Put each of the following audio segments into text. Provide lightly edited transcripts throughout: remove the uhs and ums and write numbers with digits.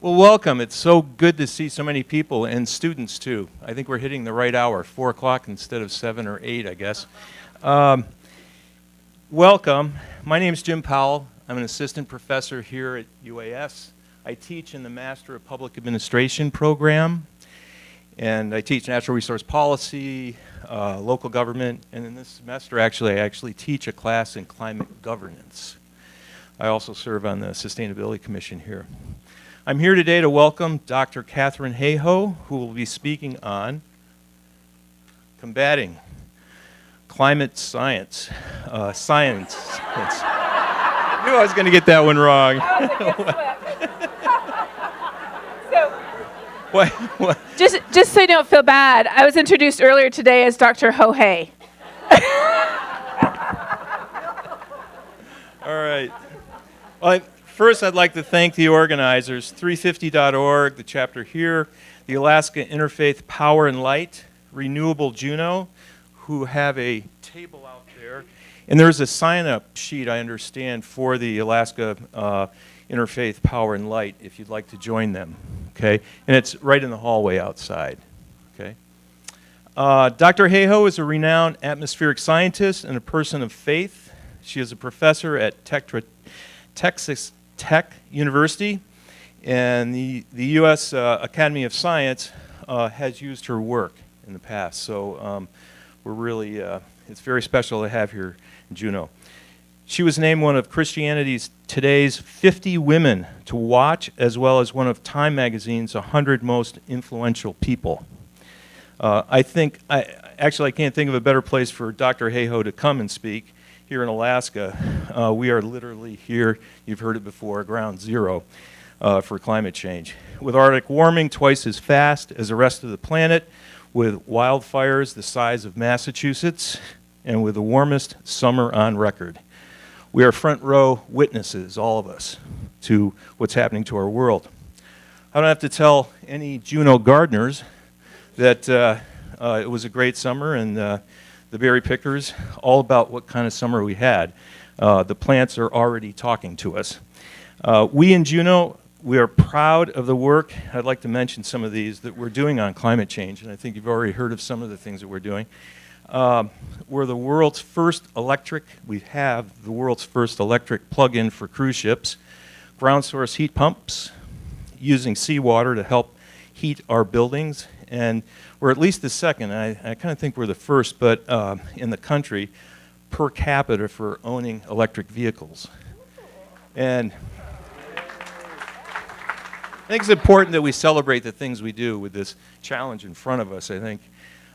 Well, welcome. It's so good to see so many people and students too. I think we're hitting the right hour, 4 o'clock instead of 7 or 8, I guess. Welcome. My name is Jim Powell. I'm an assistant professor here at UAS. I teach in the Master of Public Administration program, and I teach natural resource policy, local government, and in this semester, I actually teach a class in climate governance. I also serve on the Sustainability Commission here. I'm here today to welcome Dr. Katharine Hayhoe, who will be speaking on combating climate science. I knew I was going to get that one wrong. What? Just so you don't feel bad, I was introduced earlier today as Dr. Hayhoe. All right. Well, first, I'd like to thank the organizers, 350.org, the chapter here, the Alaska Interfaith Power and Light, Renewable Juneau, who have a table out there. And there's a sign-up sheet, I understand, for the Alaska Interfaith Power and Light, if you'd like to join them, okay? And it's right in the hallway outside, okay? Dr. Hayhoe is a renowned atmospheric scientist and a person of faith. She is a professor at Texas Tech University, and the U.S. Academy of Science has used her work in the past. So we're really, it's very special to have her in Juneau. She was named one of Christianity's Today's 50 Women to Watch, as well as one of Time Magazine's 100 Most Influential People. I can't think of a better place for Dr. Hayhoe to come and speak. Here in Alaska, we are literally here, you've heard it before, ground zero for climate change. With Arctic warming twice as fast as the rest of the planet, with wildfires the size of Massachusetts, and with the warmest summer on record. We are front row witnesses, all of us, to what's happening to our world. I don't have to tell any Juneau gardeners that it was a great summer, and the berry pickers, all about what kind of summer we had. The plants are already talking to us. We in Juneau, we are proud of the work. I'd like to mention some of these that we're doing on climate change, and I think you've already heard of some of the things that we're doing. We're the world's first electric, we have the world's first electric plug-in for cruise ships, ground source heat pumps, using seawater to help heat our buildings, and we're at least the second, and I kind of think we're the first, but in the country, per capita for owning electric vehicles. And I think it's important that we celebrate the things we do with this challenge in front of us, I think.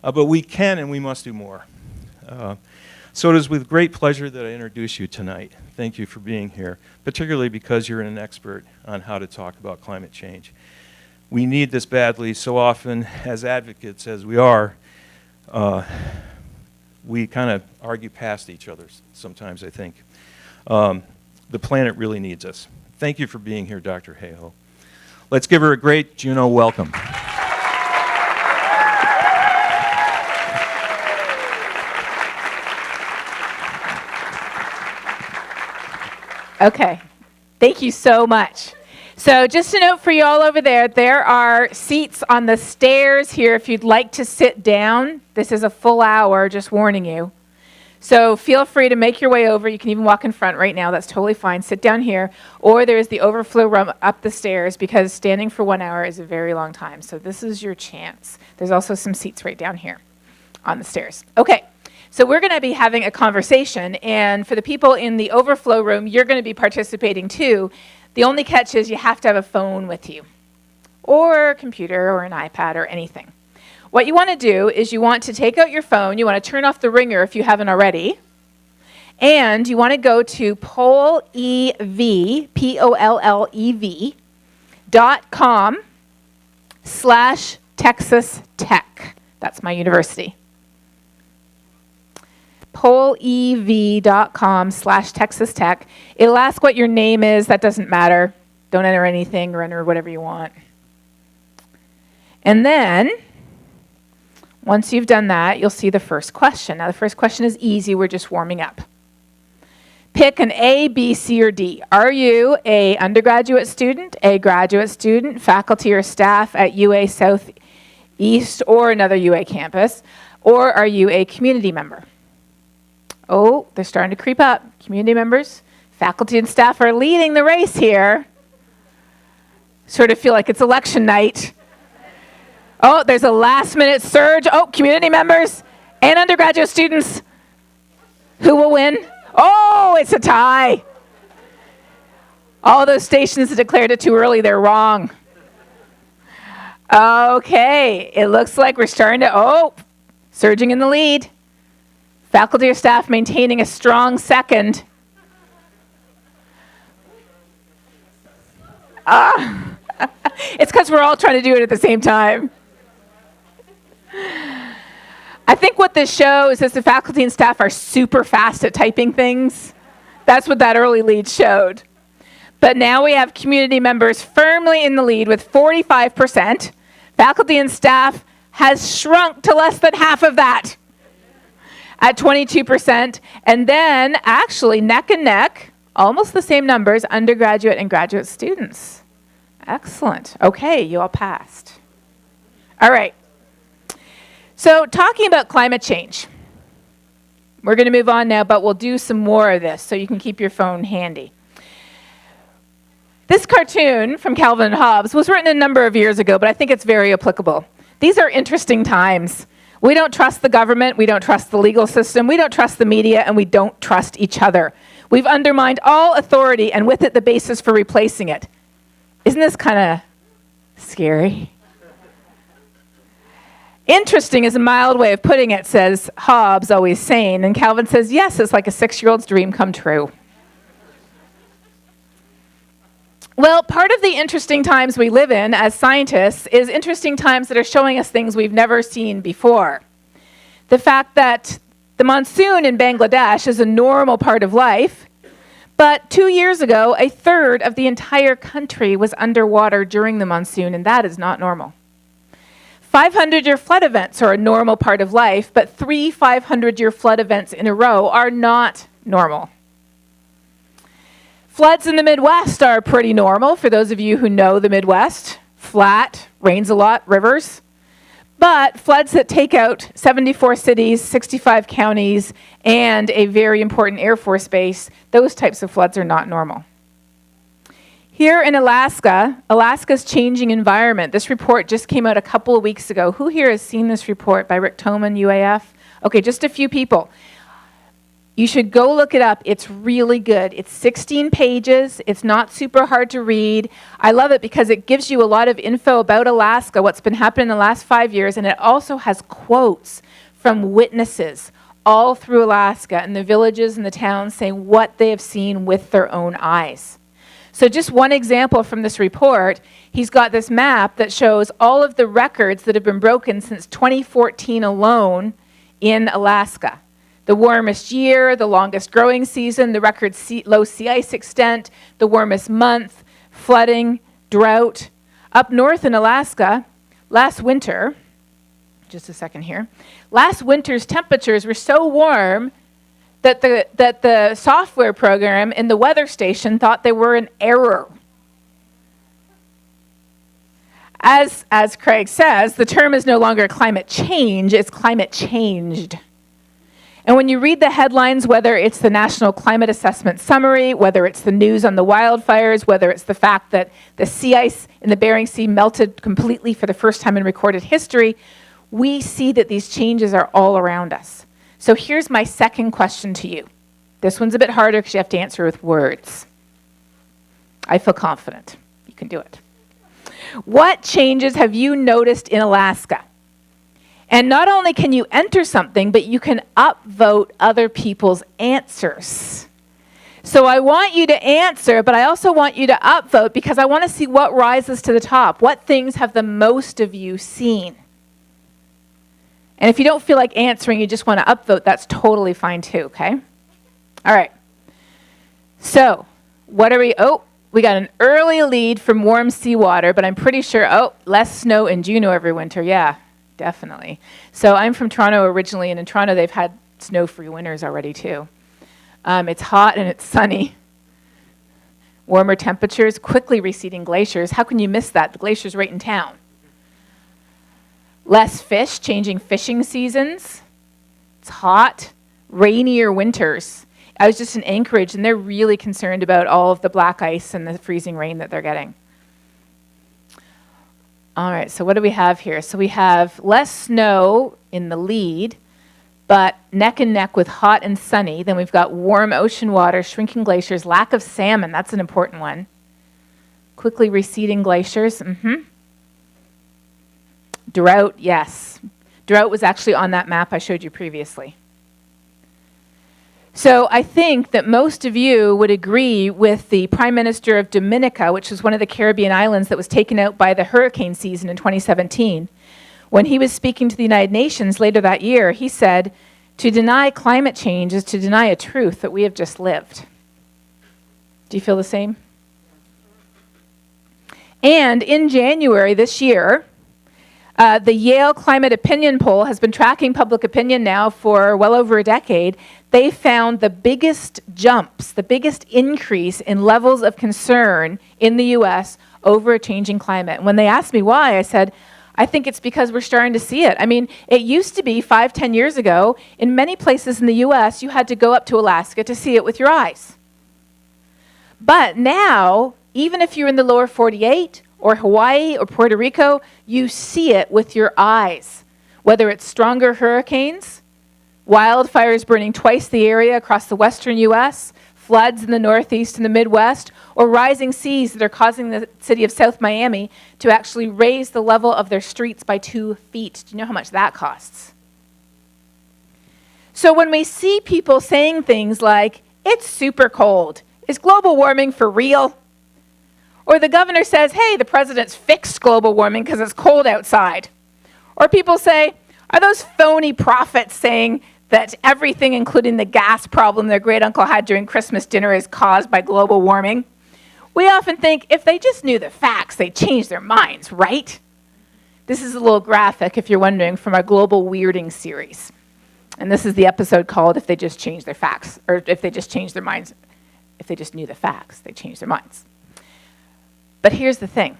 But we can and we must do more. So it is with great pleasure that I introduce you tonight. Thank you for being here, particularly because you're an expert on how to talk about climate change. We need this badly. So often, as advocates as we are, we kind of argue past each other sometimes, I think. The planet really needs us. Thank you for being here, Dr. Hayhoe. Let's give her a great Juneau welcome. Okay, thank you so much. So just a note for you all over there, there are seats on the stairs here if you'd like to sit down. This is a full hour, just warning you. So feel free to make your way over. You can even walk in front right now. That's totally fine. Sit down here. Or there's the overflow room up the stairs because standing for 1 hour is a very long time. So this is your chance. There's also some seats right down here on the stairs. Okay. So we're going to be having a conversation. And for the people in the overflow room, you're going to be participating too. The only catch is you have to have a phone with you, or a computer, or an iPad, or anything. What you want to do is you want to take out your phone, you want to turn off the ringer if you haven't already, and you want to go to pollev.com/TexasTech. That's my university. pollev.com/TexasTech. It'll ask what your name is. That doesn't matter. Don't enter anything or enter whatever you want. And then, once you've done that, you'll see the first question. Now, the first question is easy. We're just warming up. Pick an A, B, C, or D. Are you a undergraduate student, a graduate student, faculty or staff at UA Southeast or another UA campus, or are you a community member? Oh, they're starting to creep up. Community members, faculty and staff are leading the race here. Sort of feel like it's election night. Oh, there's a last-minute surge. Oh, community members and undergraduate students. Who will win? Oh, it's a tie. All those stations that declared it too early, they're wrong. Okay, it looks like we're starting to, surging in the lead. Faculty or staff maintaining a strong second. It's because we're all trying to do it at the same time. I think what this shows is the faculty and staff are super fast at typing things. That's what that early lead showed. But now we have community members firmly in the lead with 45%. Faculty and staff has shrunk to less than half of that at 22%. And then actually neck and neck, almost the same numbers, undergraduate and graduate students. Excellent. Okay, you all passed. All right. So talking about climate change, we're going to move on now, but we'll do some more of this so you can keep your phone handy. This cartoon from Calvin and Hobbes was written a number of years ago, but I think it's very applicable. These are interesting times. We don't trust the government, we don't trust the legal system, we don't trust the media, and we don't trust each other. We've undermined all authority and with it the basis for replacing it. Isn't this kind of scary? Interesting is a mild way of putting it, says Hobbes, always sane. And Calvin says, yes, it's like a 6-year-old's dream come true. Well, part of the interesting times we live in as scientists is interesting times that are showing us things we've never seen before. The fact that the monsoon in Bangladesh is a normal part of life, but 2 years ago, a third of the entire country was underwater during the monsoon, and that is not normal. 500-year flood events are a normal part of life, but 3 500-year flood events in a row are not normal. Floods in the Midwest are pretty normal, for those of you who know the Midwest. Flat, rains a lot, rivers. But floods that take out 74 cities, 65 counties, and a very important Air Force base, those types of floods are not normal. Here in Alaska, Alaska's changing environment. This report just came out a couple of weeks ago. Who here has seen this report by Rick Toman, UAF? Okay, just a few people. You should go look it up. It's really good. It's 16 pages. It's not super hard to read. I love it because it gives you a lot of info about Alaska, what's been happening in the last 5 years, and it also has quotes from witnesses all through Alaska and the villages and the towns saying what they have seen with their own eyes. So just one example from this report, he's got this map that shows all of the records that have been broken since 2014 alone in Alaska. The warmest year, the longest growing season, the record low sea ice extent, the warmest month, flooding, drought. Up north in Alaska, last winter, just a second here, last winter's temperatures were so warm that the software program in the weather station thought they were in error. As Craig says, the term is no longer climate change, it's climate changed. And when you read the headlines, whether it's the National Climate Assessment Summary, whether it's the news on the wildfires, whether it's the fact that the sea ice in the Bering Sea melted completely for the first time in recorded history, we see that these changes are all around us. So here's my second question to you. This one's a bit harder because you have to answer with words. I feel confident. You can do it. What changes have you noticed in Alaska? And not only can you enter something, but you can upvote other people's answers. So I want you to answer, but I also want you to upvote because I want to see what rises to the top. What things have the most of you seen? And if you don't feel like answering, you just want to upvote, that's totally fine too, okay? All right. So, what are we, we got an early lead from warm seawater, but I'm pretty sure, less snow in Juneau every winter. Yeah, definitely. So I'm from Toronto originally, and in Toronto they've had snow-free winters already too. It's hot and it's sunny. Warmer temperatures, quickly receding glaciers. How can you miss that? The glacier's right in town. Less fish, changing fishing seasons. It's hot. Rainier winters. I was just in Anchorage, and they're really concerned about all of the black ice and the freezing rain that they're getting. All right, so what do we have here? So we have less snow in the lead, but neck and neck with hot and sunny. Then we've got warm ocean water, shrinking glaciers, lack of salmon. That's an important one. Quickly receding glaciers. Drought, yes. Drought was actually on that map I showed you previously. So I think that most of you would agree with the Prime Minister of Dominica, which was one of the Caribbean islands that was taken out by the hurricane season in 2017. When he was speaking to the United Nations later that year, he said, to deny climate change is to deny a truth that we have just lived. Do you feel the same? And in January this year, the Yale Climate Opinion Poll has been tracking public opinion now for well over a decade. They found the biggest jumps, the biggest increase in levels of concern in the U.S. over a changing climate. And when they asked me why, I said, I think it's because we're starting to see it. I mean, it used to be 5-10 years ago, in many places in the U.S., you had to go up to Alaska to see it with your eyes. But now, even if you're in the lower 48, or Hawaii or Puerto Rico, you see it with your eyes. Whether it's stronger hurricanes, wildfires burning twice the area across the western U.S., floods in the Northeast and the Midwest, or rising seas that are causing the city of South Miami to actually raise the level of their streets by 2 feet. Do you know how much that costs? So when we see people saying things like, it's super cold, is global warming for real? Or the governor says, hey, the president's fixed global warming because it's cold outside. Or people say, are those phony prophets saying that everything, including the gas problem their great uncle had during Christmas dinner, is caused by global warming? We often think if they just knew the facts, they'd change their minds, right? This is a little graphic, if you're wondering, from our Global Weirding series. And this is the episode called If They Just Change Their Facts, or If They Just Change Their Minds. If they just knew the facts, they'd change their minds. But here's the thing.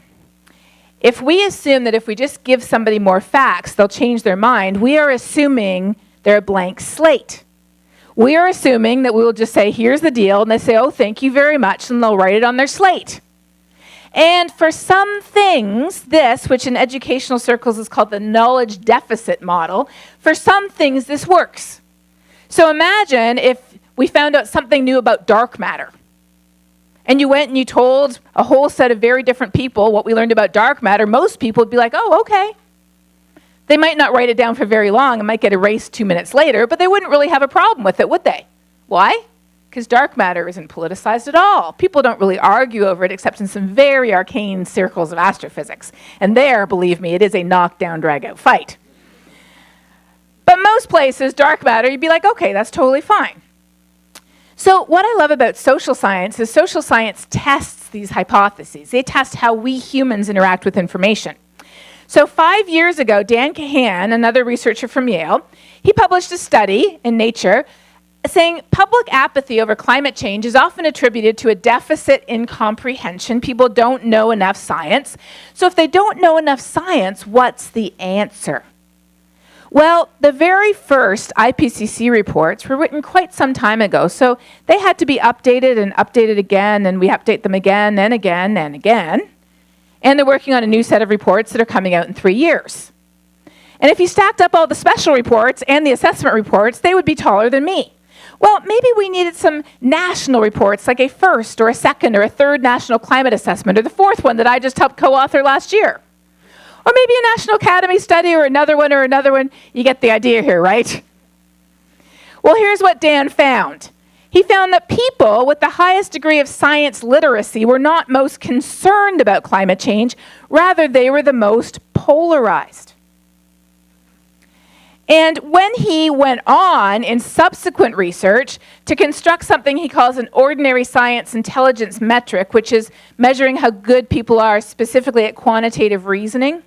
If we assume that if we just give somebody more facts, they'll change their mind, we are assuming they're a blank slate. We are assuming that we will just say, here's the deal, and they say, oh, thank you very much, and they'll write it on their slate. And for some things, this, which in educational circles is called the knowledge deficit model, for some things this works. So imagine if we found out something new about dark matter. And you went and you told a whole set of very different people what we learned about dark matter. Most people would be like, oh, okay. They might not write it down for very long. It might get erased 2 minutes later, but they wouldn't really have a problem with it, would they? Why? Because dark matter isn't politicized at all. People don't really argue over it except in some very arcane circles of astrophysics. And there, believe me, it is a knockdown, drag-out fight. But most places, dark matter, you'd be like, okay, that's totally fine. So what I love about social science is social science tests these hypotheses. They test how we humans interact with information. So 5 years ago, Dan Kahan, another researcher from Yale, he published a study in Nature saying public apathy over climate change is often attributed to a deficit in comprehension. People don't know enough science. So if they don't know enough science, what's the answer? Well, the very first IPCC reports were written quite some time ago, so they had to be updated and updated again, and we update them again and again and again. And they're working on a new set of reports that are coming out in 3 years. And if you stacked up all the special reports and the assessment reports, they would be taller than me. Well, maybe we needed some national reports, like a first or a second or a third national climate assessment, or the fourth one that I just helped co-author last year. Or maybe a National Academy study or another one or another one. You get the idea here, right? Well, here's what Dan found. He found that people with the highest degree of science literacy were not most concerned about climate change. Rather, they were the most polarized. And when he went on in subsequent research to construct something he calls an ordinary science intelligence metric, which is measuring how good people are specifically at quantitative reasoning,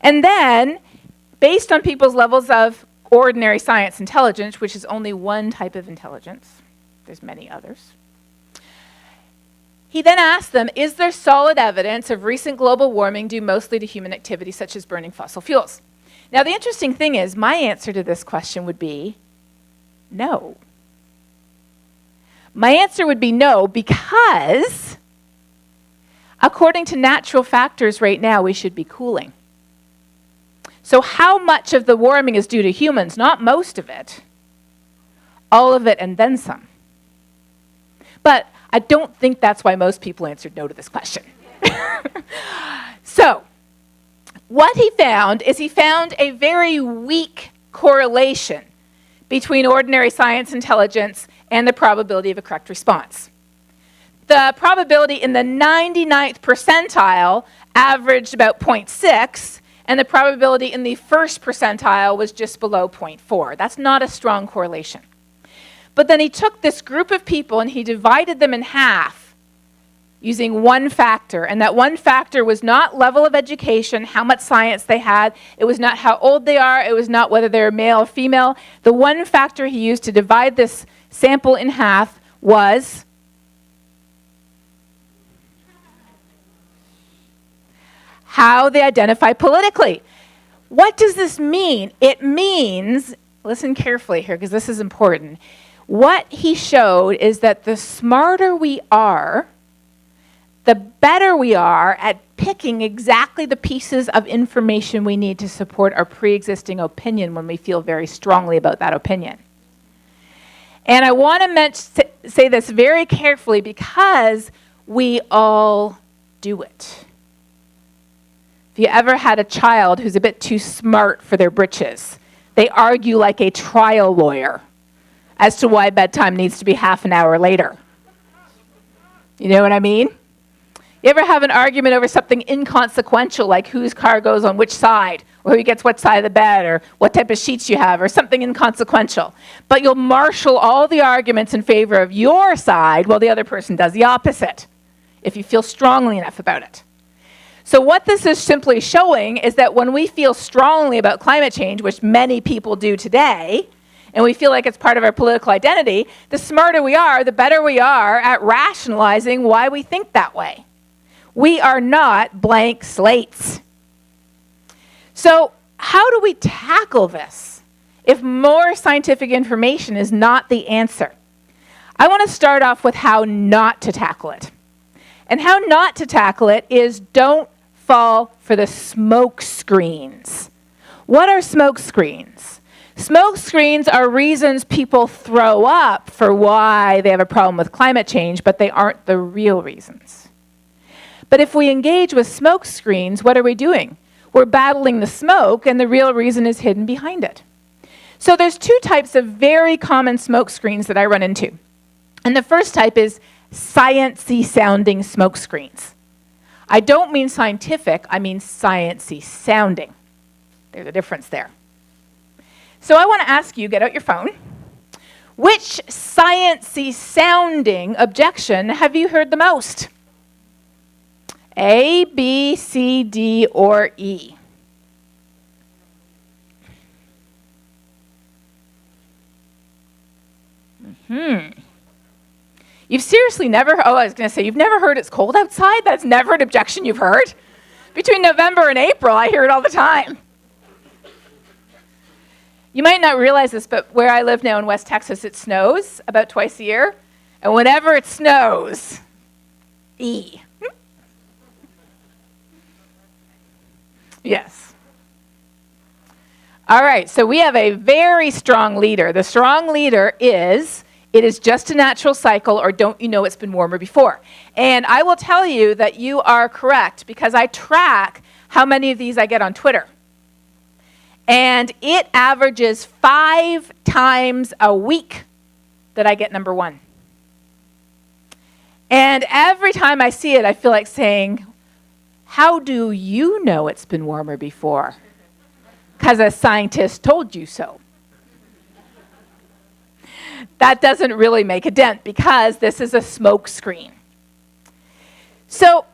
and then, based on people's levels of ordinary science intelligence, which is only one type of intelligence, There's many others. He then asked them, is there solid evidence of recent global warming due mostly to human activity such as burning fossil fuels? Now, the interesting thing is, my answer to this question would be no. My answer would be no because, according to natural factors right now, we should be cooling. So how much of the warming is due to humans? Not most of it. All of it and then some. But I don't think that's why most people answered no to this question. So, what he found is he found a very weak correlation between ordinary science intelligence and the probability of a correct response. The probability in the 99th percentile averaged about 0.6, and the probability in the first percentile was just below 0.4. That's not a strong correlation. But then he took this group of people and he divided them in half using one factor, and that one factor was not level of education, how much science they had, it was not how old they are, it was not whether they're male or female. The one factor he used to divide this sample in half was how they identify politically. What does this mean? It means, listen carefully here because this is important, what he showed is that the smarter we are, the better we are at picking exactly the pieces of information we need to support our pre-existing opinion when we feel very strongly about that opinion. And I want to say this very carefully because we all do it. If you ever had a child who's a bit too smart for their britches, they argue like a trial lawyer as to why bedtime needs to be half an hour later. You know what I mean? You ever have an argument over something inconsequential, like whose car goes on which side, or who gets what side of the bed, or what type of sheets you have, or something inconsequential. But you'll marshal all the arguments in favor of your side while the other person does the opposite, if you feel strongly enough about it. So what this is simply showing is that when we feel strongly about climate change, which many people do today, and we feel like it's part of our political identity, the smarter we are, the better we are at rationalizing why we think that way. We are not blank slates. So how do we tackle this if more scientific information is not the answer? I want to start off with how not to tackle it. And how not to tackle it is don't fall for the smoke screens. What are smoke screens? Smoke screens are reasons people throw up for why they have a problem with climate change, but they aren't the real reasons. But if we engage with smoke screens, what are we doing? We're battling the smoke, and the real reason is hidden behind it. So there's two types of very common smoke screens that I run into. And the first type is science-y sounding smoke screens. I don't mean scientific, I mean science-y sounding. There's a difference there. So I want to ask you, get out your phone, which science-y sounding objection have you heard the most? A, B, C, D, or E? You've seriously never, you've never heard it's cold outside? That's never an objection you've heard? Between November and April, I hear it all the time. You might not realize this, but where I live now in West Texas, it snows about twice a year. And whenever it snows, E. Yes. All right, so we have a very strong leader. The strong leader is, it is just a natural cycle, or don't you know it's been warmer before? And I will tell you that you are correct because I track how many of these I get on Twitter. And it averages 5 times a week that I get number one. And every time I see it, I feel like saying, how do you know it's been warmer before? Because a scientist told you so. That doesn't really make a dent because this is a smoke screen. So,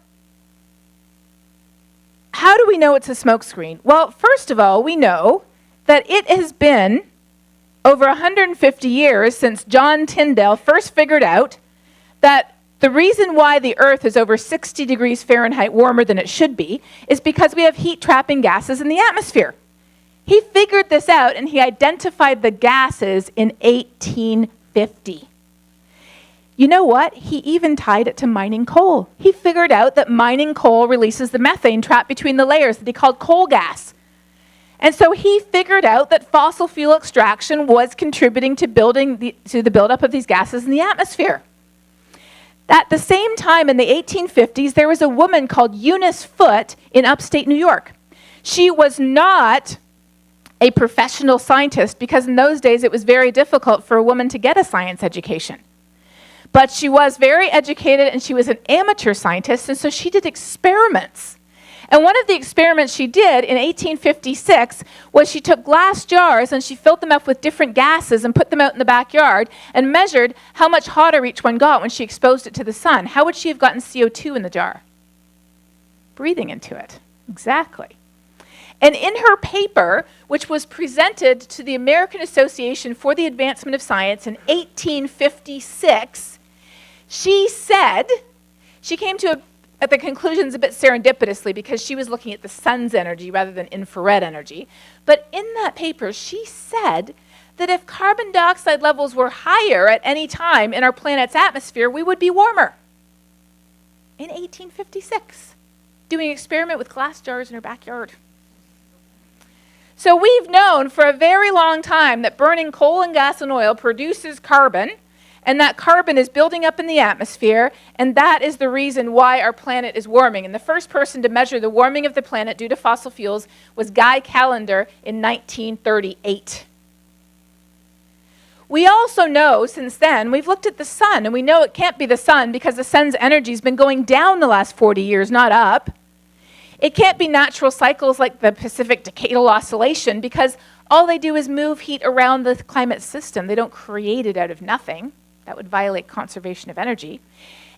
how do we know it's a smoke screen? Well, first of all, we know that it has been over 150 years since John Tyndall first figured out that the reason why the Earth is over 60 degrees Fahrenheit warmer than it should be is because we have heat-trapping gases in the atmosphere. He figured this out, and he identified the gases in 1850. You know what? He even tied it to mining coal. He figured out that mining coal releases the methane trapped between the layers that he called coal gas. And so he figured out that fossil fuel extraction was contributing to the buildup of these gases in the atmosphere. At the same time, in the 1850s, there was a woman called Eunice Foote in upstate New York. She was not a professional scientist because in those days it was very difficult for a woman to get a science education. But she was very educated and she was an amateur scientist, and so she did experiments. And one of the experiments she did in 1856 was she took glass jars and she filled them up with different gases and put them out in the backyard and measured how much hotter each one got when she exposed it to the sun. How would she have gotten CO2 in the jar? Breathing into it. Exactly. And in her paper, which was presented to the American Association for the Advancement of Science in 1856, she came to at the conclusions a bit serendipitously because she was looking at the sun's energy rather than infrared energy. But in that paper, she said that if carbon dioxide levels were higher at any time in our planet's atmosphere, we would be warmer. In 1856, doing an experiment with glass jars in her backyard. So we've known for a very long time that burning coal and gas and oil produces carbon, and that carbon is building up in the atmosphere, and that is the reason why our planet is warming. And the first person to measure the warming of the planet due to fossil fuels was Guy Callender in 1938. We also know since then, we've looked at the sun, and we know it can't be the sun because the sun's energy has been going down the last 40 years, not up. It can't be natural cycles like the Pacific Decadal Oscillation because all they do is move heat around the climate system. They don't create it out of nothing. That would violate conservation of energy.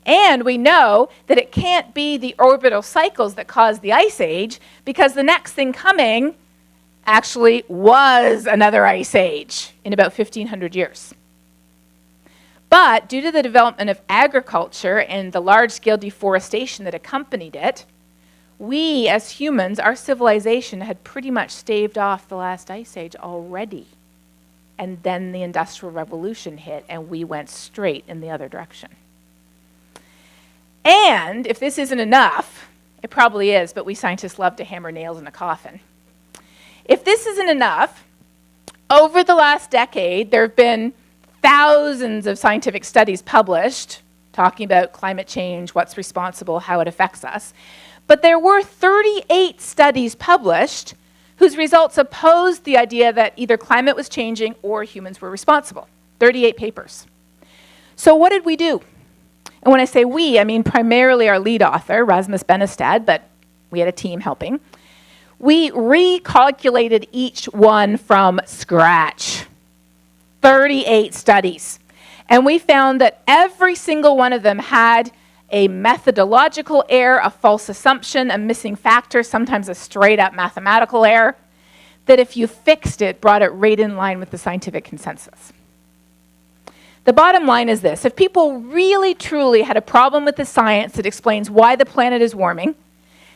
And we know that it can't be the orbital cycles that caused the ice age because the next thing coming actually was another ice age in about 1,500 years. But due to the development of agriculture and the large-scale deforestation that accompanied it, we as humans, our civilization had pretty much staved off the last ice age already. And then the Industrial Revolution hit, and we went straight in the other direction. And if this isn't enough, it probably is, but we scientists love to hammer nails in a coffin. If this isn't enough, over the last decade, there have been thousands of scientific studies published talking about climate change, what's responsible, how it affects us. But there were 38 studies published whose results opposed the idea that either climate was changing or humans were responsible. 38 papers. So what did we do? And when I say we, I mean primarily our lead author, Rasmus Benestad, but we had a team helping. We recalculated each one from scratch. 38 studies. And we found that every single one of them had a methodological error, a false assumption, a missing factor, sometimes a straight-up mathematical error, that if you fixed it, brought it right in line with the scientific consensus. The bottom line is this: if people really, truly had a problem with the science that explains why the planet is warming,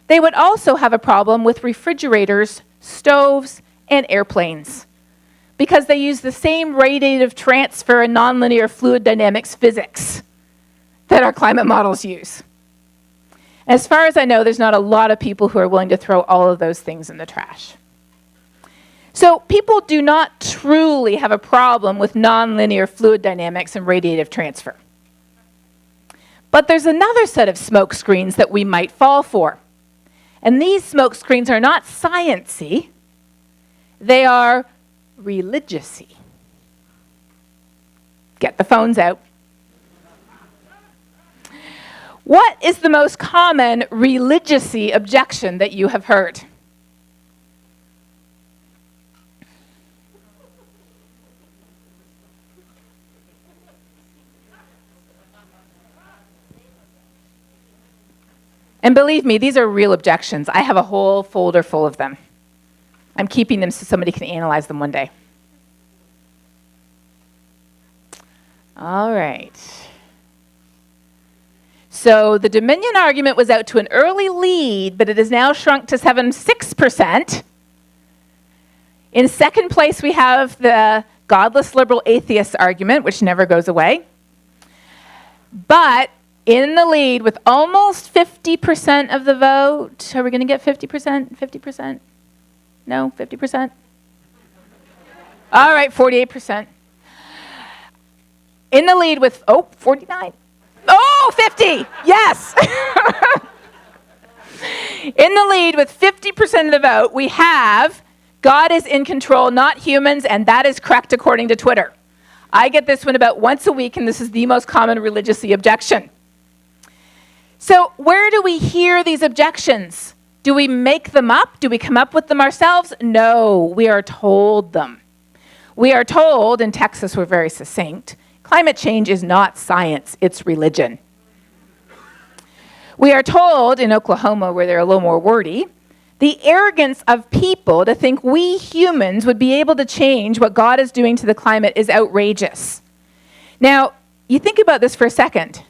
they would also have a problem with refrigerators, stoves, and airplanes, because they use the same radiative transfer and nonlinear fluid dynamics physics that our climate models use. As far as I know, there's not a lot of people who are willing to throw all of those things in the trash. So people do not truly have a problem with nonlinear fluid dynamics and radiative transfer. But there's another set of smoke screens that we might fall for. And these smoke screens are not science-y, they are religious-y. Get the phones out. What is the most common religious-y objection that you have heard? And believe me, these are real objections. I have a whole folder full of them. I'm keeping them so somebody can analyze them one day. All right. So the Dominion argument was out to an early lead, but it has now shrunk to 76%. In second place, we have the godless liberal atheist argument, which never goes away. But in the lead with almost 50% of the vote, are we going to get 50%? 50%? No, 50%? All right, 48%. In the lead with, 49. Oh, 50, yes. In the lead with 50% of the vote, we have God is in control, not humans, and that is correct according to Twitter. I get this one about once a week, and this is the most common religious objection. So where do we hear these objections? Do we make them up? Do we come up with them ourselves? No, we are told them. We are told, in Texas we're very succinct, climate change is not science, it's religion. We are told, in Oklahoma where they're a little more wordy, the arrogance of people to think we humans would be able to change what God is doing to the climate is outrageous. Now, you think about this for a second.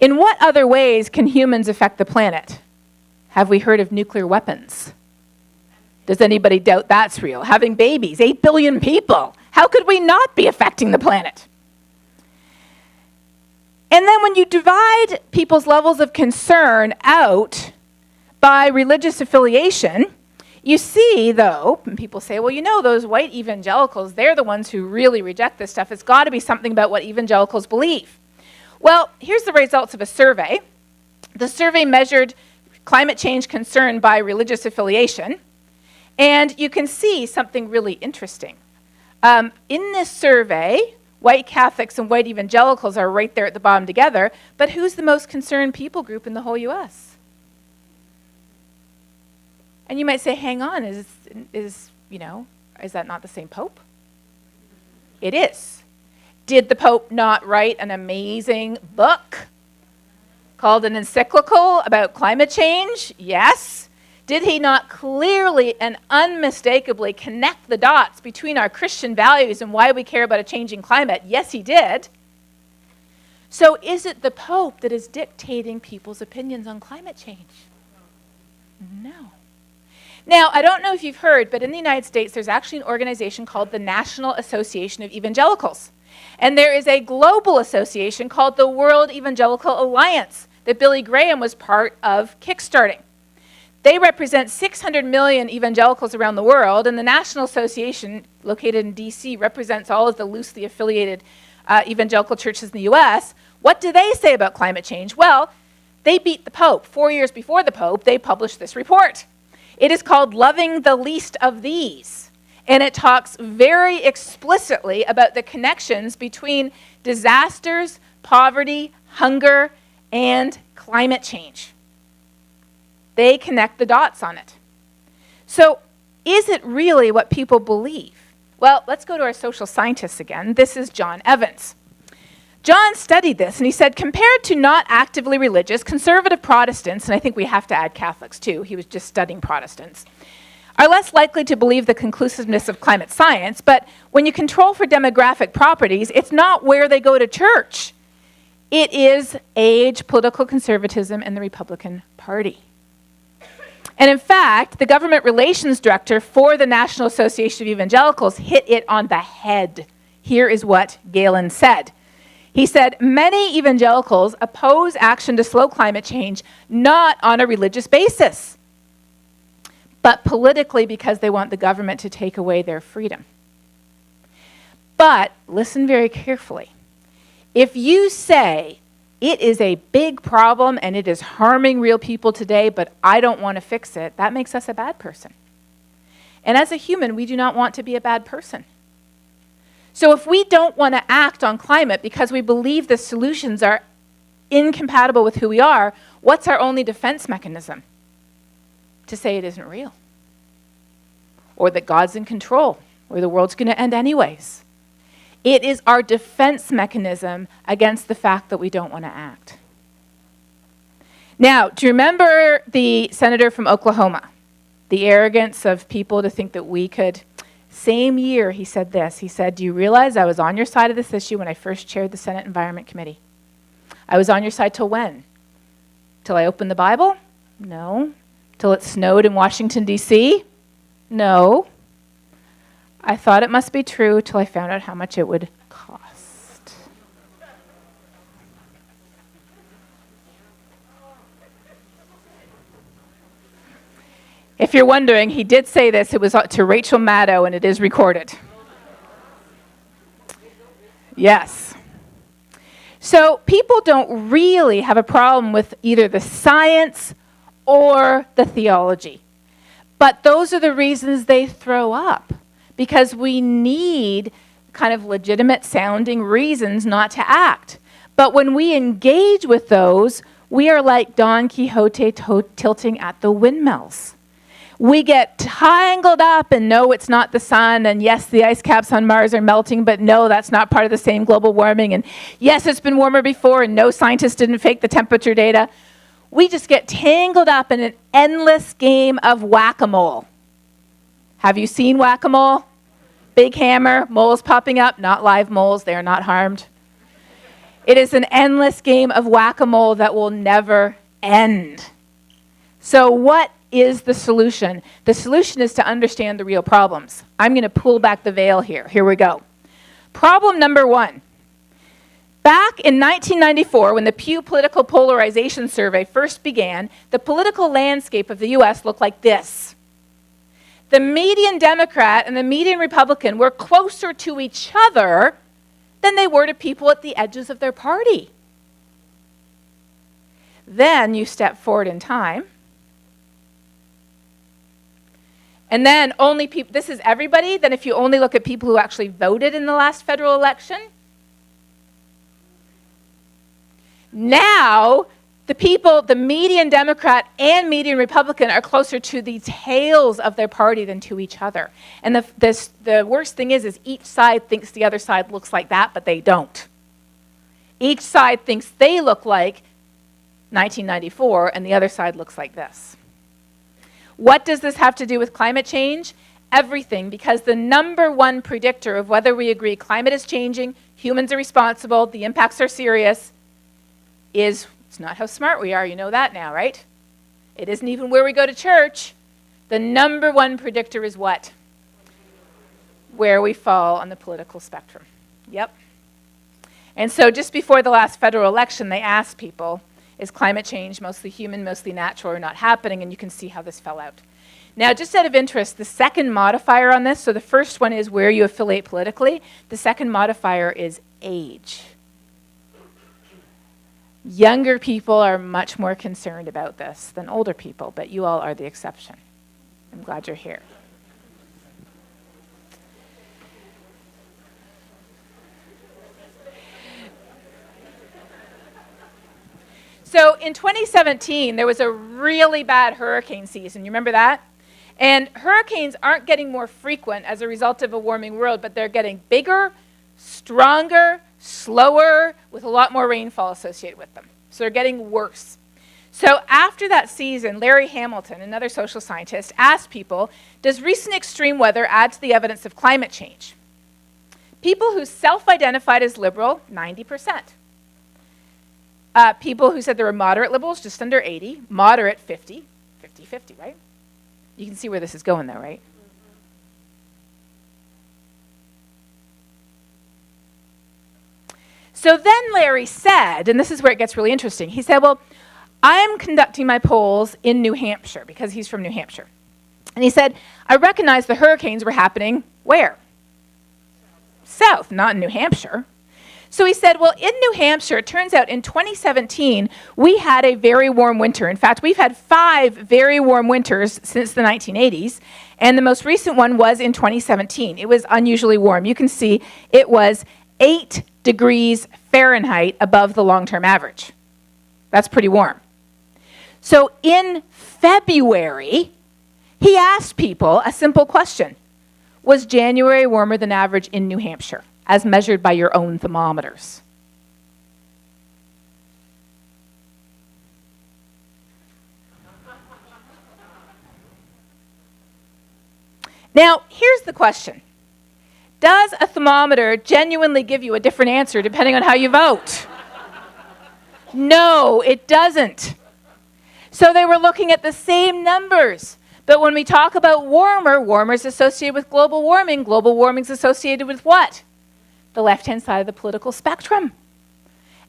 In what other ways can humans affect the planet? Have we heard of nuclear weapons? Does anybody doubt that's real? Having babies, 8 billion people. How could we not be affecting the planet? And then when you divide people's levels of concern out by religious affiliation, you see, though, and people say, well, you know, those white evangelicals, they're the ones who really reject this stuff. It's got to be something about what evangelicals believe. Well, here's the results of a survey. The survey measured climate change concern by religious affiliation, and you can see something really interesting. In this survey, white Catholics and white evangelicals are right there at the bottom together, but who's the most concerned people group in the whole U.S.? And you might say, hang on, is that not the same Pope? It is. Did the Pope not write an amazing book called an encyclical about climate change? Yes. Did he not clearly and unmistakably connect the dots between our Christian values and why we care about a changing climate? Yes, he did. So is it the Pope that is dictating people's opinions on climate change? No. Now, I don't know if you've heard, but in the United States, there's actually an organization called the National Association of Evangelicals. And there is a global association called the World Evangelical Alliance that Billy Graham was part of kickstarting. They represent 600 million evangelicals around the world, and the National Association, located in D.C., represents all of the loosely affiliated evangelical churches in the U.S. What do they say about climate change? Well, they beat the Pope. 4 years before the Pope, they published this report. It is called Loving the Least of These, and it talks very explicitly about the connections between disasters, poverty, hunger, and climate change. They connect the dots on it. So is it really what people believe? Well, let's go to our social scientists again. This is John Evans. John studied this, and he said, compared to not actively religious, conservative Protestants, and I think we have to add Catholics too, he was just studying Protestants, are less likely to believe the conclusiveness of climate science, but when you control for demographic properties, it's not where they go to church. It is age, political conservatism, and the Republican Party. And in fact, the government relations director for the National Association of Evangelicals hit it on the head. Here is what Galen said. He said, many evangelicals oppose action to slow climate change not on a religious basis, but politically because they want the government to take away their freedom. But listen very carefully. If you say it is a big problem and it is harming real people today, but I don't want to fix it, that makes us a bad person. And as a human, we do not want to be a bad person. So if we don't want to act on climate because we believe the solutions are incompatible with who we are, what's our only defense mechanism? To say it isn't real. Or that God's in control, or the world's going to end anyways. It is our defense mechanism against the fact that we don't want to act. Now, do you remember the senator from Oklahoma? The arrogance of people to think that we could Same year, he said this. He said, do you realize I was on your side of this issue when I first chaired the Senate Environment Committee? I was on your side till when? Till I opened the Bible? No. Till it snowed in Washington, D.C.? No. I thought it must be true till I found out how much it would cost. If you're wondering, he did say this. It was to Rachel Maddow, and it is recorded. Yes. So people don't really have a problem with either the science or the theology. But those are the reasons they throw up, because we need kind of legitimate sounding reasons not to act. But when we engage with those, we are like Don Quixote tilting at the windmills. We get tangled up and no, it's not the sun, and yes, the ice caps on Mars are melting, but no, that's not part of the same global warming, and yes, it's been warmer before, and no, scientists didn't fake the temperature data. We just get tangled up in an endless game of whack-a-mole. Have you seen whack-a-mole? Big hammer, moles popping up, not live moles, they are not harmed. It is an endless game of whack-a-mole that will never end. So what is the solution? The solution is to understand the real problems. I'm going to pull back the veil here. Here we go. Problem number one. Back in 1994, when the Pew Political Polarization Survey first began, the political landscape of the U.S. looked like this. The median Democrat and the median Republican were closer to each other than they were to people at the edges of their party. Then you step forward in time, and then only people, this is everybody, then if you only look at people who actually voted in the last federal election, now the people, the median Democrat and median Republican are closer to the tails of their party than to each other. And the worst thing is each side thinks the other side looks like that, but they don't. Each side thinks they look like 1994, and the other side looks like this. What does this have to do with climate change? Everything, because the number one predictor of whether we agree climate is changing, humans are responsible, the impacts are serious, is, it's not how smart we are, you know that now, right? It isn't even where we go to church. The number one predictor is what? Where we fall on the political spectrum. Yep. And so just before the last federal election, they asked people, is climate change mostly human, mostly natural, or not happening? And you can see how this fell out. Now, just out of interest, the second modifier on this, so the first one is where you affiliate politically. The second modifier is age. Younger people are much more concerned about this than older people, but you all are the exception. I'm glad you're here. So in 2017, there was a really bad hurricane season. You remember that? And hurricanes aren't getting more frequent as a result of a warming world, but they're getting bigger, stronger, slower, with a lot more rainfall associated with them. So they're getting worse. So after that season, Larry Hamilton, another social scientist, asked people, does recent extreme weather add to the evidence of climate change? People who self-identified as liberal, 90%. People who said they were moderate liberals, just under 80, moderate 50, 50-50, right? You can see where this is going though, right? So then Larry said, and this is where it gets really interesting, he said, well, I'm conducting my polls in New Hampshire, because he's from New Hampshire. And he said, I recognize the hurricanes were happening where? South, not in New Hampshire. So he said, well, in New Hampshire, it turns out in 2017, we had a very warm winter. In fact, we've had 5 very warm winters since the 1980s, and the most recent one was in 2017. It was unusually warm. You can see it was 8 degrees Fahrenheit above the long-term average. That's pretty warm. So in February, he asked people a simple question. Was January warmer than average in New Hampshire, as measured by your own thermometers? Now, here's the question. Does a thermometer genuinely give you a different answer depending on how you vote? No, it doesn't. So they were looking at the same numbers. But when we talk about warmer is associated with global warming. Global warming is associated with what? The left-hand side of the political spectrum.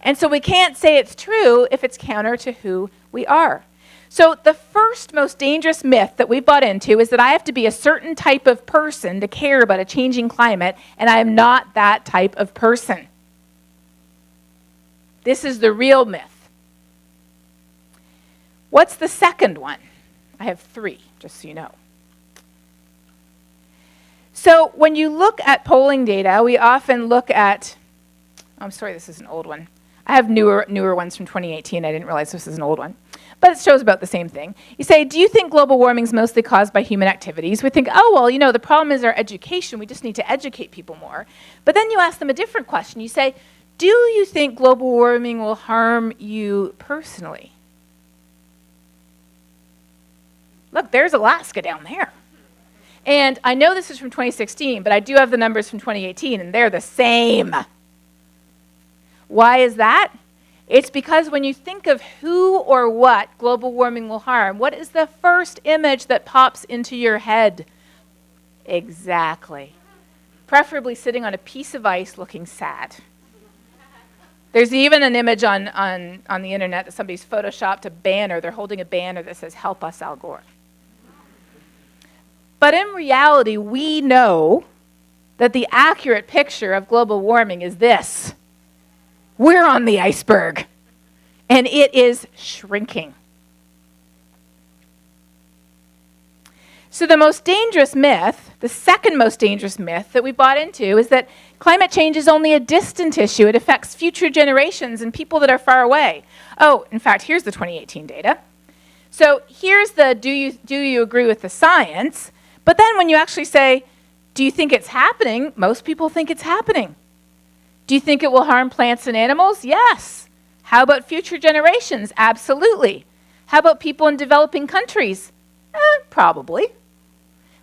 And so we can't say it's true if it's counter to who we are. So the first most dangerous myth that we bought into is that I have to be a certain type of person to care about a changing climate, and I am not that type of person. This is the real myth. What's the second one? I have 3, just so you know. So when you look at polling data, we often look at, I'm sorry, this is an old one. I have newer ones from 2018. I didn't realize this is an old one. But it shows about the same thing. You say, do you think global warming is mostly caused by human activities? We think, oh, well, you know, the problem is our education. We just need to educate people more. But then you ask them a different question. You say, do you think global warming will harm you personally? Look, there's Alaska down there. And I know this is from 2016, but I do have the numbers from 2018, and they're the same. Why is that? It's because when you think of who or what global warming will harm, what is the first image that pops into your head? Exactly. Preferably sitting on a piece of ice looking sad. There's even an image on the internet that somebody's photoshopped a banner. They're holding a banner that says, "Help us, Al Gore." But in reality, we know that the accurate picture of global warming is this. We're on the iceberg, and it is shrinking. So the most dangerous myth, the second most dangerous myth that we bought into is that climate change is only a distant issue. It affects future generations and people that are far away. Oh, in fact, here's the 2018 data. So here's the do you agree with the science? But then when you actually say, do you think it's happening? Most people think it's happening. Do you think it will harm plants and animals? Yes. How about future generations? Absolutely. How about people in developing countries? Probably.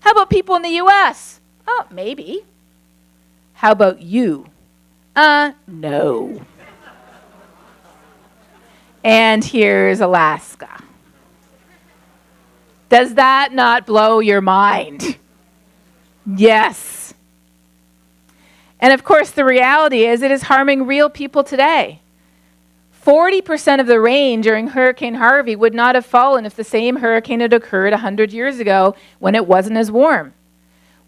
How about people in the US? Oh, maybe. How about you? No. And here's Alaska. Does that not blow your mind? Yes. And of course, the reality is it is harming real people today. 40% of the rain during Hurricane Harvey would not have fallen if the same hurricane had occurred 100 years ago when it wasn't as warm.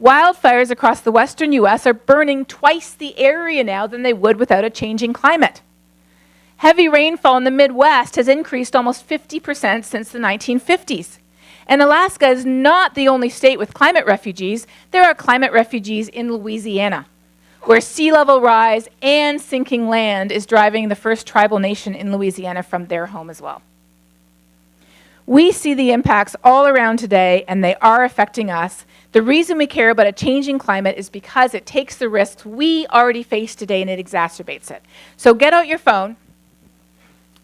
Wildfires across the western U.S. are burning twice the area now than they would without a changing climate. Heavy rainfall in the Midwest has increased almost 50% since the 1950s. And Alaska is not the only state with climate refugees. There are climate refugees in Louisiana, where sea level rise and sinking land is driving the first tribal nation in Louisiana from their home as well. We see the impacts all around today, and they are affecting us. The reason we care about a changing climate is because it takes the risks we already face today and it exacerbates it. So get out your phone.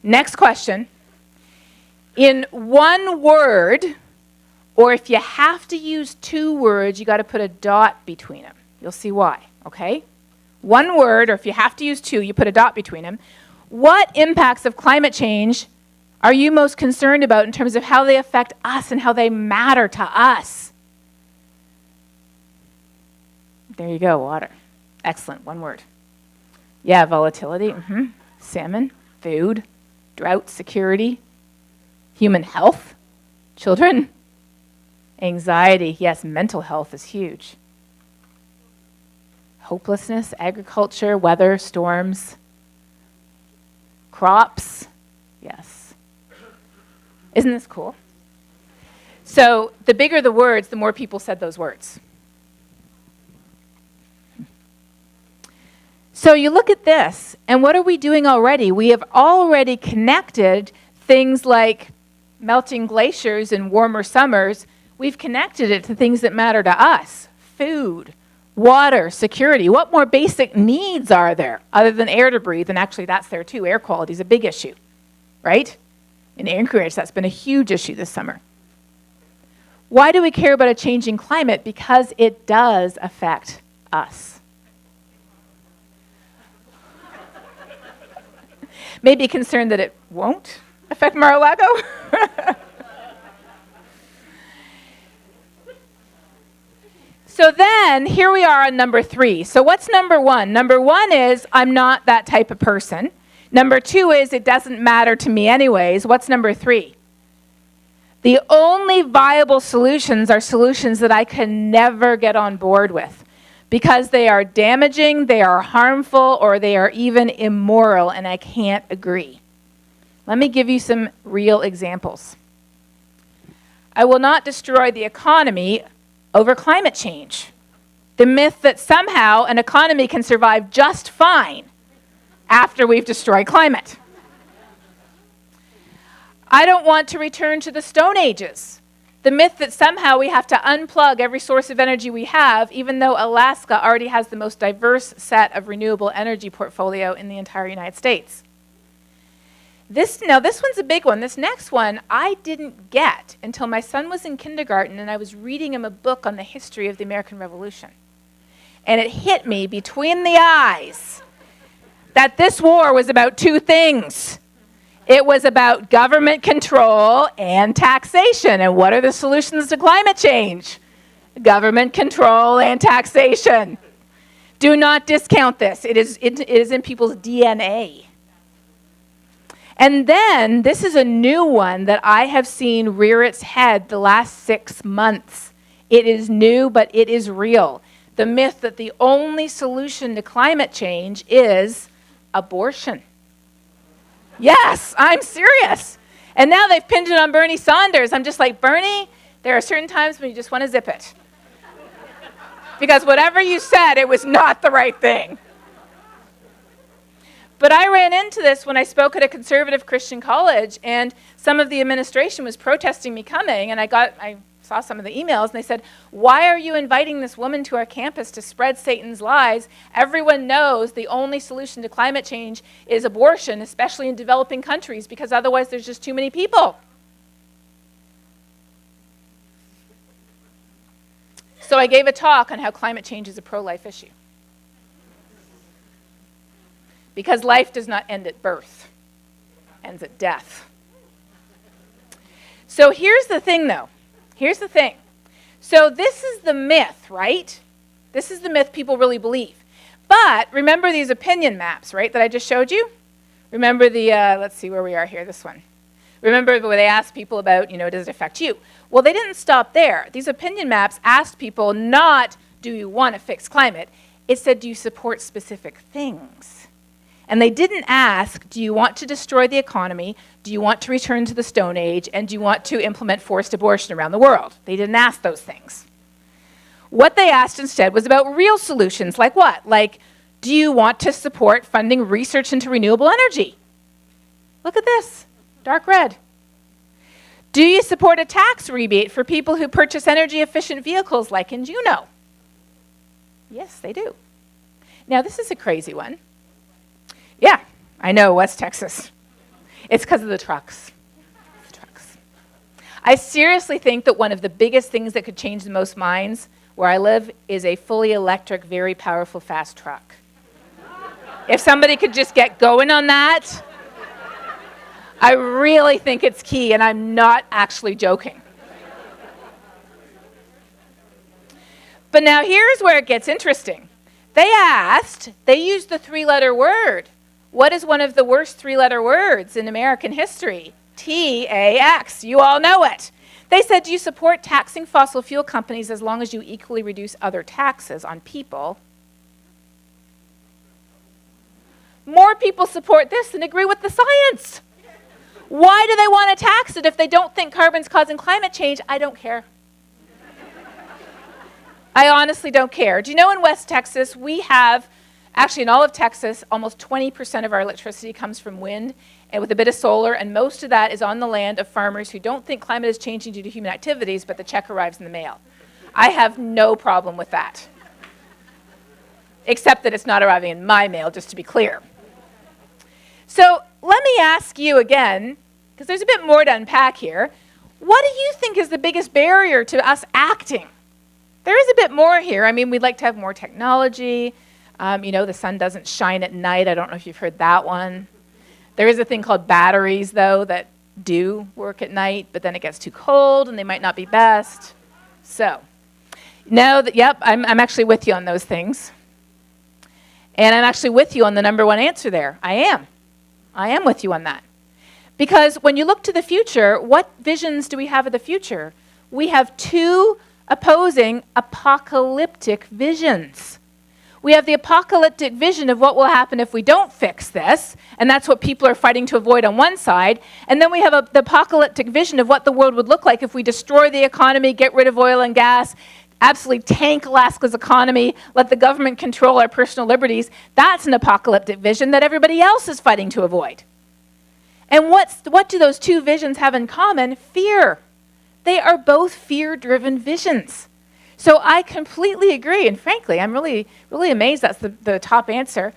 Next question. In one word, or if you have to use 2 words, you got to put a dot between them. You'll see why, okay? 1 word, or if you have to use 2, you put a dot between them. What impacts of climate change are you most concerned about in terms of how they affect us and how they matter to us? There you go, water. Excellent, 1 word. Yeah, volatility, salmon, food, drought, security, human health, children, anxiety. Yes, mental health is huge. Hopelessness, agriculture, weather, storms, crops. Yes. Isn't this cool? So the bigger the words, the more people said those words. So you look at this, and what are we doing already? We have already connected things like melting glaciers and warmer summers. We've connected it to things that matter to us. Food, water, security. What more basic needs are there other than air to breathe? And actually that's there too. Air quality is a big issue, right? In Anchorage, that's been a huge issue this summer. Why do we care about a changing climate? Because it does affect us. Maybe concerned that it won't affect Mar-a-Lago. So then, here we are on number 3. So what's number 1? Number 1 is, I'm not that type of person. Number 2 is, it doesn't matter to me anyways. What's number 3? The only viable solutions are solutions that I can never get on board with because they are damaging, they are harmful, or they are even immoral, and I can't agree. Let me give you some real examples. I will not destroy the economy over climate change. The myth that somehow an economy can survive just fine after we've destroyed climate. I don't want to return to the Stone Ages. The myth that somehow we have to unplug every source of energy we have, even though Alaska already has the most diverse set of renewable energy portfolio in the entire United States. This one's a big one. This next one I didn't get until my son was in kindergarten and I was reading him a book on the history of the American Revolution. And it hit me between the eyes that this war was about 2 things. It was about government control and taxation. And what are the solutions to climate change? Government control and taxation. Do not discount this. It is in people's DNA. And then, this is a new one that I have seen rear its head the last 6 months. It is new, but it is real. The myth that the only solution to climate change is abortion. Yes, I'm serious. And now they've pinned it on Bernie Sanders. I'm just like, Bernie, there are certain times when you just want to zip it. Because whatever you said, it was not the right thing. But I ran into this when I spoke at a conservative Christian college, and some of the administration was protesting me coming, and I saw some of the emails, and they said, why are you inviting this woman to our campus to spread Satan's lies? Everyone knows the only solution to climate change is abortion, especially in developing countries, because otherwise there's just too many people. So I gave a talk on how climate change is a pro-life issue. Because life does not end at birth, it ends at death. So here's the thing, though. Here's the thing. So this is the myth, right? This is the myth people really believe. But remember these opinion maps, right, that I just showed you? Remember the, let's see where we are here, this one. Remember where they asked people about, does it affect you? Well, they didn't stop there. These opinion maps asked people not, do you want to fix climate? It said, do you support specific things? And they didn't ask, do you want to destroy the economy? Do you want to return to the Stone Age? And do you want to implement forced abortion around the world? They didn't ask those things. What they asked instead was about real solutions, like what? Like, do you want to support funding research into renewable energy? Look at this, dark red. Do you support a tax rebate for people who purchase energy-efficient vehicles like in Juneau? Yes, they do. Now, this is a crazy one. Yeah, I know, West Texas. It's because of the trucks. I seriously think that one of the biggest things that could change the most minds where I live is a fully electric, very powerful, fast truck. If somebody could just get going on that, I really think it's key, and I'm not actually joking. But now here's where it gets interesting. They used the 3-letter word. What is one of the worst 3-letter words in American history? TAX. You all know it. They said, do you support taxing fossil fuel companies as long as you equally reduce other taxes on people? More people support this than agree with the science. Why do they want to tax it if they don't think carbon's causing climate change? I don't care. I honestly don't care. Do you know in West Texas, we have, actually in all of Texas, almost 20% of our electricity comes from wind and with a bit of solar, and most of that is on the land of farmers who don't think climate is changing due to human activities, but the check arrives in the mail. I have no problem with that, except that it's not arriving in my mail, just to be clear. So let me ask you again, because there's a bit more to unpack here. What do you think is the biggest barrier to us acting? There is a bit more here. I mean, we'd like to have more technology. The sun doesn't shine at night. I don't know if you've heard that one. There is a thing called batteries, though, that do work at night, but then it gets too cold and they might not be best. So, no, yep, I'm actually with you on those things. And I'm actually with you on the number one answer there. I am with you on that. Because when you look to the future, what visions do we have of the future? We have two opposing apocalyptic visions. We have the apocalyptic vision of what will happen if we don't fix this, and that's what people are fighting to avoid on one side. And then we have the apocalyptic vision of what the world would look like if we destroy the economy, get rid of oil and gas, absolutely tank Alaska's economy, let the government control our personal liberties. That's an apocalyptic vision that everybody else is fighting to avoid. And what do those two visions have in common? Fear. They are both fear-driven visions. So I completely agree, and frankly, I'm really, really amazed that's the top answer,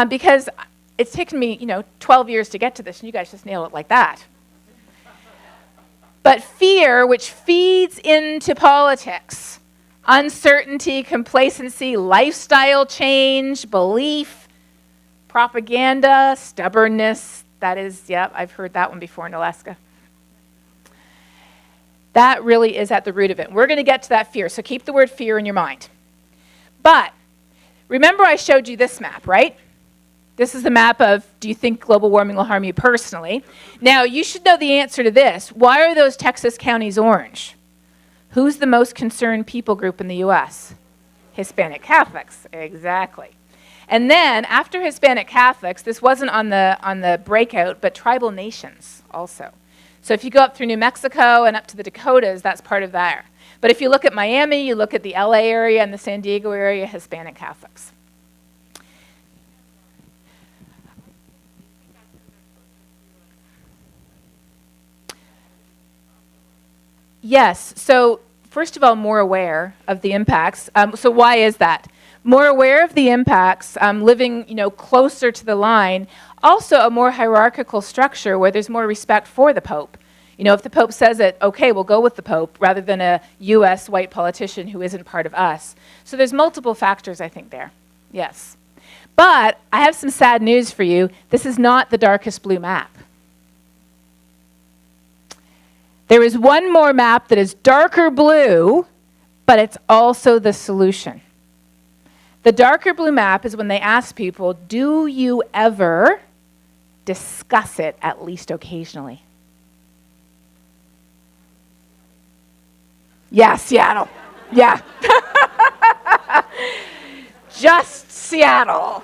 because it's taken me, 12 years to get to this, and you guys just nail it like that. But fear, which feeds into politics, uncertainty, complacency, lifestyle change, belief, propaganda, stubbornness, that is, I've heard that one before in Alaska. That really is at the root of it. We're going to get to that fear, so keep the word fear in your mind. But remember I showed you this map, right? This is the map of, do you think global warming will harm you personally? Now, you should know the answer to this. Why are those Texas counties orange? Who's the most concerned people group in the U.S.? Hispanic Catholics, exactly. And then, after Hispanic Catholics, this wasn't on the breakout, but tribal nations also. So if you go up through New Mexico and up to the Dakotas, that's part of there. But if you look at Miami, you look at the LA area and the San Diego area, Hispanic Catholics. Yes, so first of all, more aware of the impacts. So why is that? More aware of the impacts, living closer to the line. Also a more hierarchical structure where there's more respect for the Pope. If the Pope says it, okay, we'll go with the Pope rather than a U.S. white politician who isn't part of us. So there's multiple factors, I think, there. Yes. But I have some sad news for you. This is not the darkest blue map. There is one more map that is darker blue, but it's also the solution. The darker blue map is when they ask people, do you ever discuss it at least occasionally? Yeah, Seattle. Yeah. Just Seattle.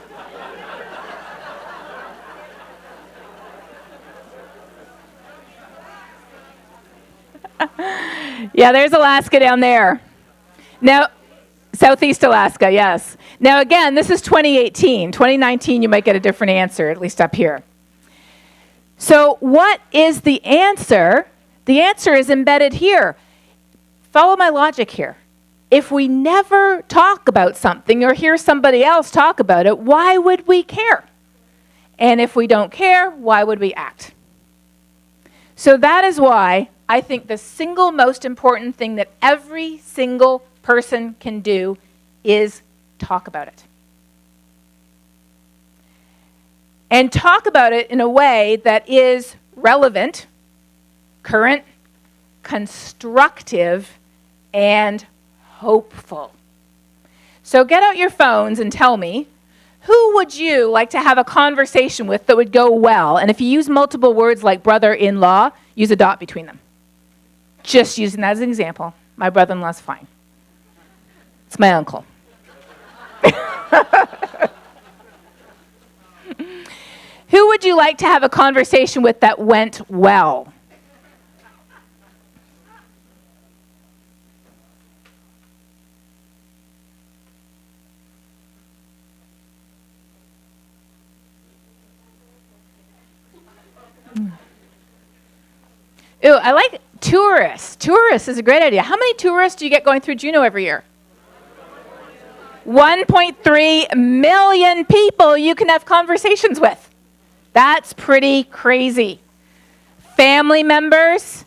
Yeah, there's Alaska down there. Now, Southeast Alaska, yes. Now, again, this is 2018. 2019, you might get a different answer, at least up here. So what is the answer? The answer is embedded here. Follow my logic here. If we never talk about something or hear somebody else talk about it, why would we care? And if we don't care, why would we act? So that is why I think the single most important thing that every single person can do is talk about it. And talk about it in a way that is relevant, current, constructive, and hopeful. So get out your phones and tell me, who would you like to have a conversation with that would go well? And if you use multiple words like brother-in-law, use a dot between them. Just using that as an example. My brother-in-law's fine. It's my uncle. Who would you like to have a conversation with that went well? Ooh, I like tourists. Tourists is a great idea. How many tourists do you get going through Juneau every year? 1.3 million people you can have conversations with. That's pretty crazy. Family members,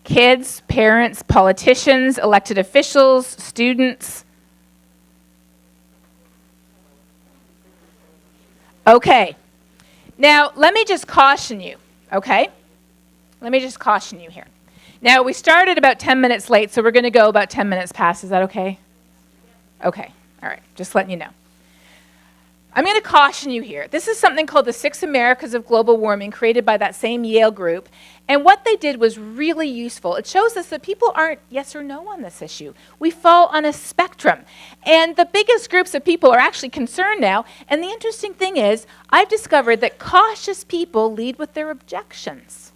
kids, parents, politicians, elected officials, students. Okay. Now, let me just caution you, okay? Let me just caution you here. Now, we started about 10 minutes late, so we're going to go about 10 minutes past. Is that okay? Okay. All right. Just letting you know. I'm going to caution you here. This is something called the 6 Americas of Global Warming, created by that same Yale group. And what they did was really useful. It shows us that people aren't yes or no on this issue. We fall on a spectrum. And the biggest groups of people are actually concerned now. And the interesting thing is, I've discovered that cautious people lead with their objections.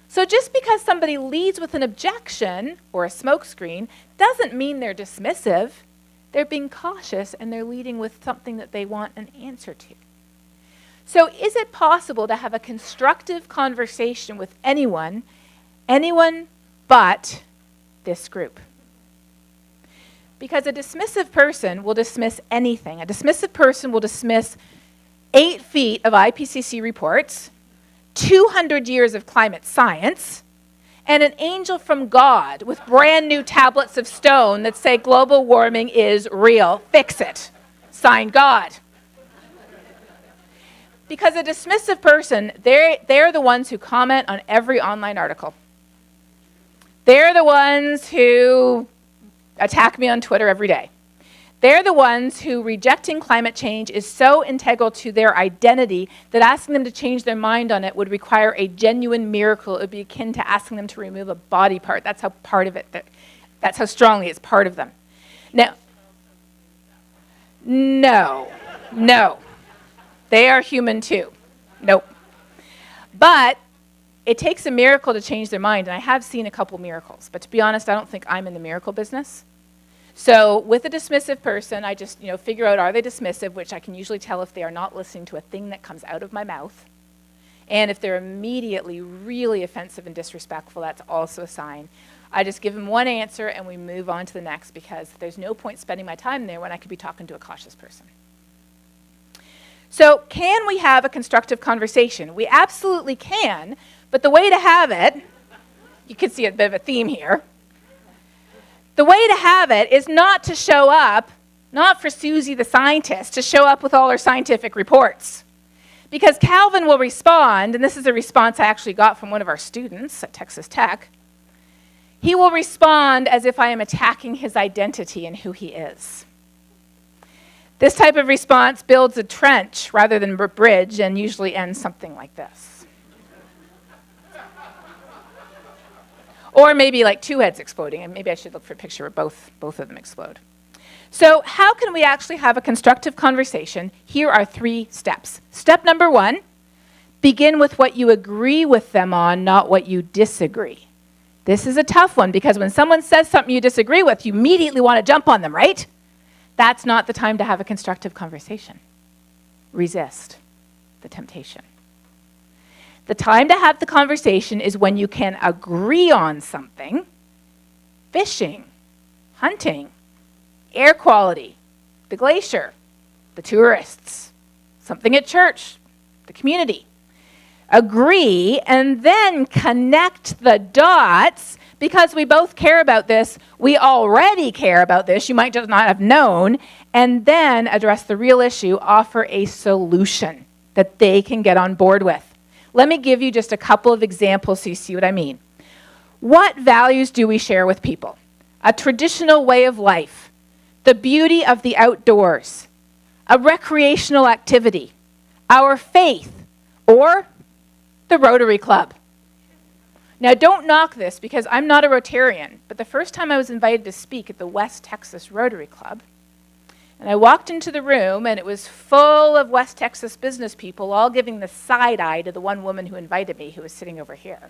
So just because somebody leads with an objection or a smokescreen doesn't mean they're dismissive. They're being cautious and they're leading with something that they want an answer to. So is it possible to have a constructive conversation with anyone but this group? Because a dismissive person will dismiss anything. A dismissive person will dismiss 8 feet of IPCC reports, 200 years of climate science, and an angel from God with brand new tablets of stone that say global warming is real. Fix it. Sign God. Because a dismissive person, they're the ones who comment on every online article. They're the ones who attack me on Twitter every day. They're the ones who rejecting climate change is so integral to their identity that asking them to change their mind on it would require a genuine miracle. It would be akin to asking them to remove a body part. That's how part of it, that's how strongly it's part of them. Now, no. They are human too. Nope. But it takes a miracle to change their mind, and I have seen a couple miracles. But to be honest, I don't think I'm in the miracle business. So with a dismissive person, I just figure out, are they dismissive, which I can usually tell if they are not listening to a thing that comes out of my mouth. And if they're immediately really offensive and disrespectful, that's also a sign. I just give them one answer and we move on to the next, because there's no point spending my time there when I could be talking to a cautious person. So can we have a constructive conversation? We absolutely can, but the way to have it, you can see a bit of a theme here. The way to have it is not to show up, not for Susie the scientist, to show up with all her scientific reports. Because Calvin will respond, and this is a response I actually got from one of our students at Texas Tech. He will respond as if I am attacking his identity and who he is. This type of response builds a trench rather than a bridge and usually ends something like this. Or maybe like 2 heads exploding, and maybe I should look for a picture where both of them explode. So how can we actually have a constructive conversation? Here are 3 steps. Step number 1, begin with what you agree with them on, not what you disagree. This is a tough one, because when someone says something you disagree with, you immediately want to jump on them, right? That's not the time to have a constructive conversation. Resist the temptation. The time to have the conversation is when you can agree on something. Fishing, hunting, air quality, the glacier, the tourists, something at church, the community. Agree and then connect the dots, because we both care about this. We already care about this. You might just not have known. And then address the real issue, offer a solution that they can get on board with. Let me give you just a couple of examples so you see what I mean. What values do we share with people? A traditional way of life, the beauty of the outdoors, a recreational activity, our faith, or the Rotary Club. Now, don't knock this, because I'm not a Rotarian, but the first time I was invited to speak at the West Texas Rotary Club, and I walked into the room, and it was full of West Texas business people, all giving the side eye to the one woman who invited me, who was sitting over here.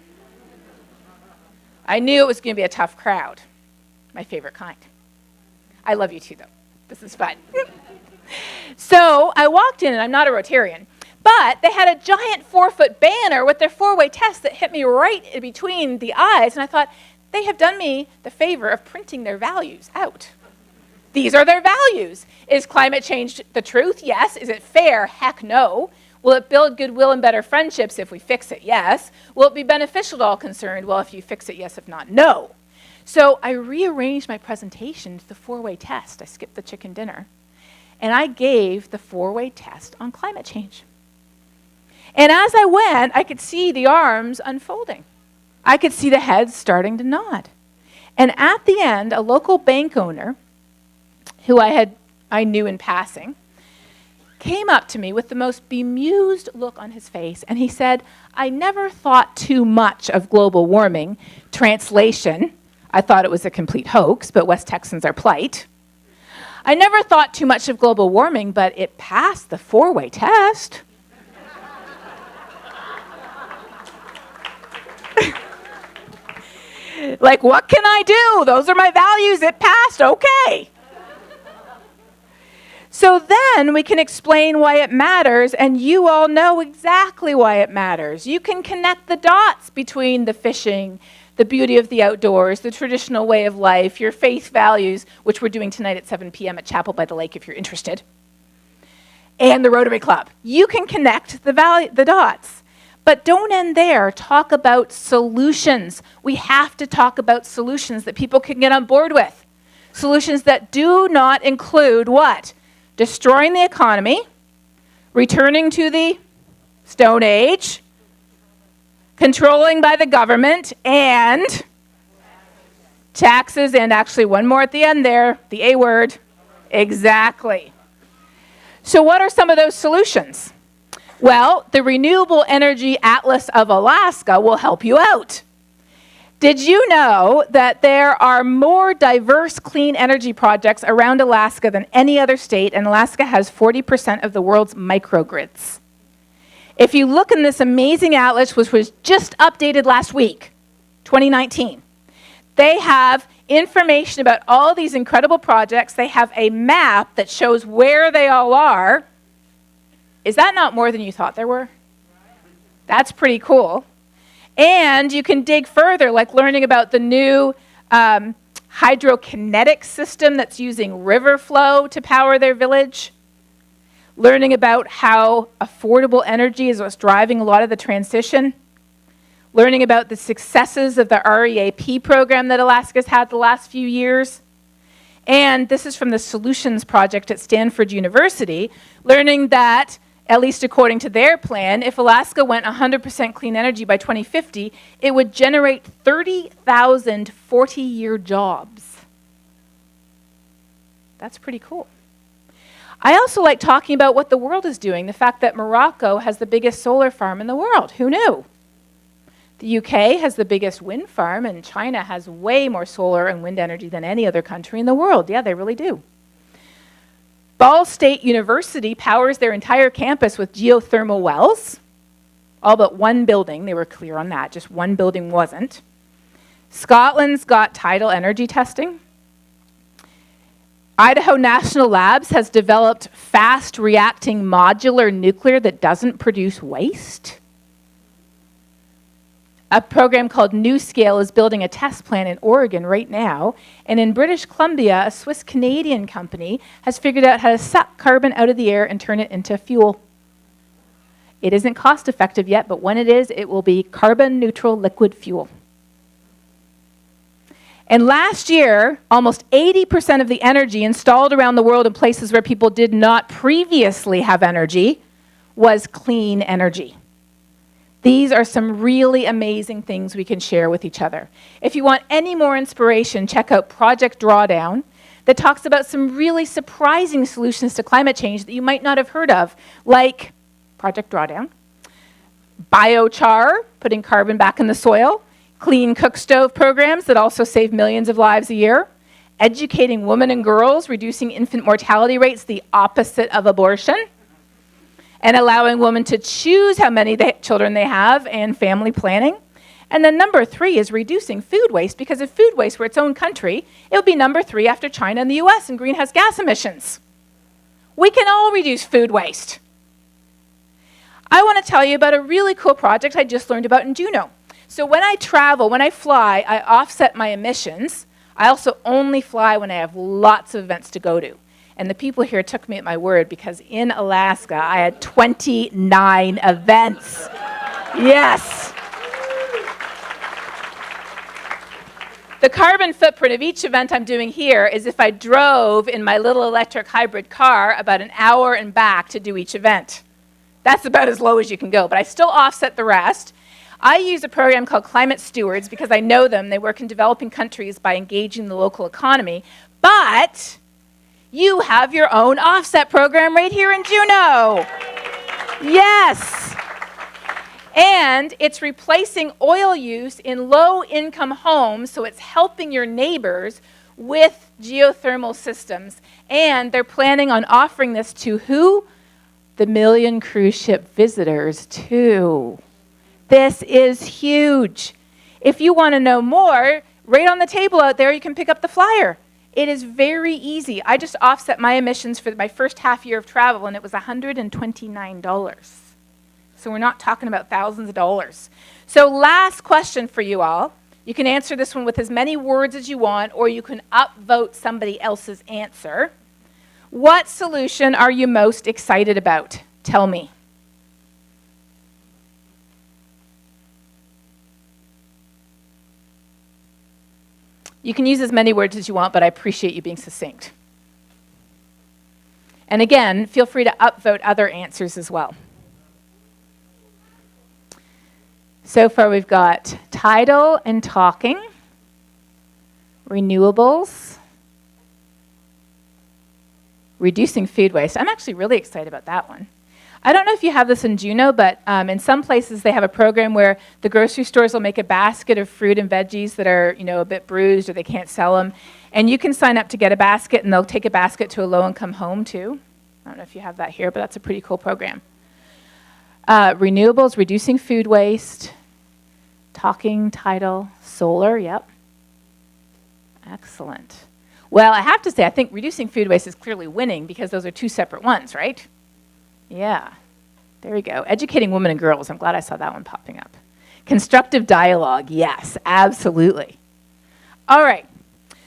I knew it was going to be a tough crowd. My favorite kind. I love you too, though. This is fun. So I walked in, and I'm not a Rotarian, but they had a giant 4-foot banner with their 4-way test that hit me right in between the eyes, and I thought, they have done me the favor of printing their values out. These are their values. Is climate change the truth? Yes. Is it fair? Heck no. Will it build goodwill and better friendships if we fix it? Yes. Will it be beneficial to all concerned? Well, if you fix it, yes. If not, no. So I rearranged my presentation to the 4-way test. I skipped the chicken dinner. And I gave the 4-way test on climate change. And as I went, I could see the arms unfolding. I could see the heads starting to nod. And at the end, a local bank owner, who I knew in passing, came up to me with the most bemused look on his face, and he said, "I never thought too much of global warming." Translation, I thought it was a complete hoax, but West Texans are polite. "I never thought too much of global warming, but it passed the four-way test." Like, what can I do? Those are my values. It passed. Okay. So then we can explain why it matters, and you all know exactly why it matters. You can connect the dots between the fishing, the beauty of the outdoors, the traditional way of life, your faith values, which we're doing tonight at 7 p.m. at Chapel by the Lake if you're interested, and the Rotary Club. You can connect the dots. But don't end there. Talk about solutions. We have to talk about solutions that people can get on board with. Solutions that do not include what? Destroying the economy, returning to the Stone Age, controlling by the government, and taxes, and actually one more at the end there, the A word. Exactly. So what are some of those solutions? Well, the Renewable Energy Atlas of Alaska will help you out. Did you know that there are more diverse clean energy projects around Alaska than any other state, and Alaska has 40% of the world's microgrids? If you look in this amazing atlas, which was just updated last week, 2019, they have information about all these incredible projects. They have a map that shows where they all are. Is that not more than you thought there were? That's pretty cool. And you can dig further, like learning about the new hydrokinetic system that's using river flow to power their village. Learning about how affordable energy is what's driving a lot of the transition. Learning about the successes of the REAP program that Alaska's had the last few years. And this is from the Solutions Project at Stanford University, learning that, at least according to their plan, if Alaska went 100% clean energy by 2050, it would generate 30,000 40-year jobs. That's pretty cool. I also like talking about what the world is doing, the fact that Morocco has the biggest solar farm in the world. Who knew? The UK has the biggest wind farm, and China has way more solar and wind energy than any other country in the world. Yeah, they really do. Ball State University powers their entire campus with geothermal wells. All but one building, they were clear on that, just one building wasn't. Scotland's got tidal energy testing. Idaho National Labs has developed fast-reacting modular nuclear that doesn't produce waste. A program called NewScale is building a test plant in Oregon right now. And in British Columbia, a Swiss-Canadian company has figured out how to suck carbon out of the air and turn it into fuel. It isn't cost-effective yet, but when it is, it will be carbon-neutral liquid fuel. And last year, almost 80% of the energy installed around the world in places where people did not previously have energy was clean energy. These are some really amazing things we can share with each other. If you want any more inspiration, check out Project Drawdown that talks about some really surprising solutions to climate change that you might not have heard of, like Project Drawdown, biochar, putting carbon back in the soil, clean cook stove programs that also save millions of lives a year, educating women and girls, reducing infant mortality rates, the opposite of abortion, and allowing women to choose how many children they have, and family planning. And then number 3 is reducing food waste, because if food waste were its own country, it would be number 3 after China and the US in greenhouse gas emissions. We can all reduce food waste. I want to tell you about a really cool project I just learned about in Juneau. So when I travel, when I fly, I offset my emissions. I also only fly when I have lots of events to go to. And the people here took me at my word, because in Alaska, I had 29 events. Yes. The carbon footprint of each event I'm doing here is if I drove in my little electric hybrid car about an hour and back to do each event. That's about as low as you can go, but I still offset the rest. I use a program called Climate Stewards because I know them. They work in developing countries by engaging the local economy. But you have your own offset program right here in Juneau. Yes. And it's replacing oil use in low-income homes, so it's helping your neighbors with geothermal systems. And they're planning on offering this to who? The million cruise ship visitors, too. This is huge. If you want to know more, right on the table out there, you can pick up the flyer. It is very easy. I just offset my emissions for my first half year of travel, and it was $129. So we're not talking about thousands of dollars. So last question for you all. You can answer this one with as many words as you want, or you can upvote somebody else's answer. What solution are you most excited about? Tell me. You can use as many words as you want, but I appreciate you being succinct. And again, feel free to upvote other answers as well. So far we've got tidal and talking, renewables, reducing food waste. I'm actually really excited about that one. I don't know if you have this in Juneau, but in some places they have a program where the grocery stores will make a basket of fruit and veggies that are, a bit bruised or they can't sell them. And you can sign up to get a basket, and they'll take a basket to a low-income home, too. I don't know if you have that here, but that's a pretty cool program. Renewables, reducing food waste, talking, tidal, solar, yep. Excellent. Well, I have to say, I think reducing food waste is clearly winning because those are two separate ones, right? Yeah, there we go. Educating women and girls. I'm glad I saw that one popping up. Constructive dialogue. Yes, absolutely. All right.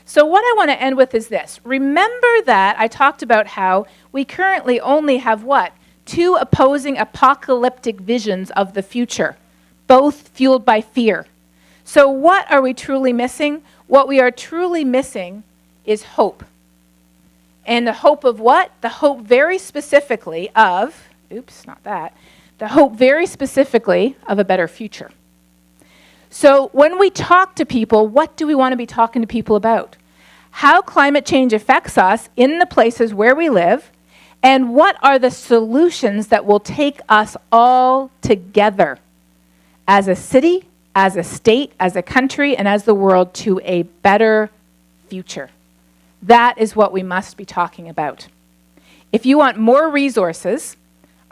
So what I want to end with is this. Remember that I talked about how we currently only have what? Two opposing apocalyptic visions of the future, both fueled by fear. So what are we truly missing? What we are truly missing is hope. And the hope of what? The hope very specifically of, the hope very specifically of a better future. So when we talk to people, what do we want to be talking to people about? How climate change affects us in the places where we live, and what are the solutions that will take us all together as a city, as a state, as a country, and as the world to a better future. That is what we must be talking about. If you want more resources,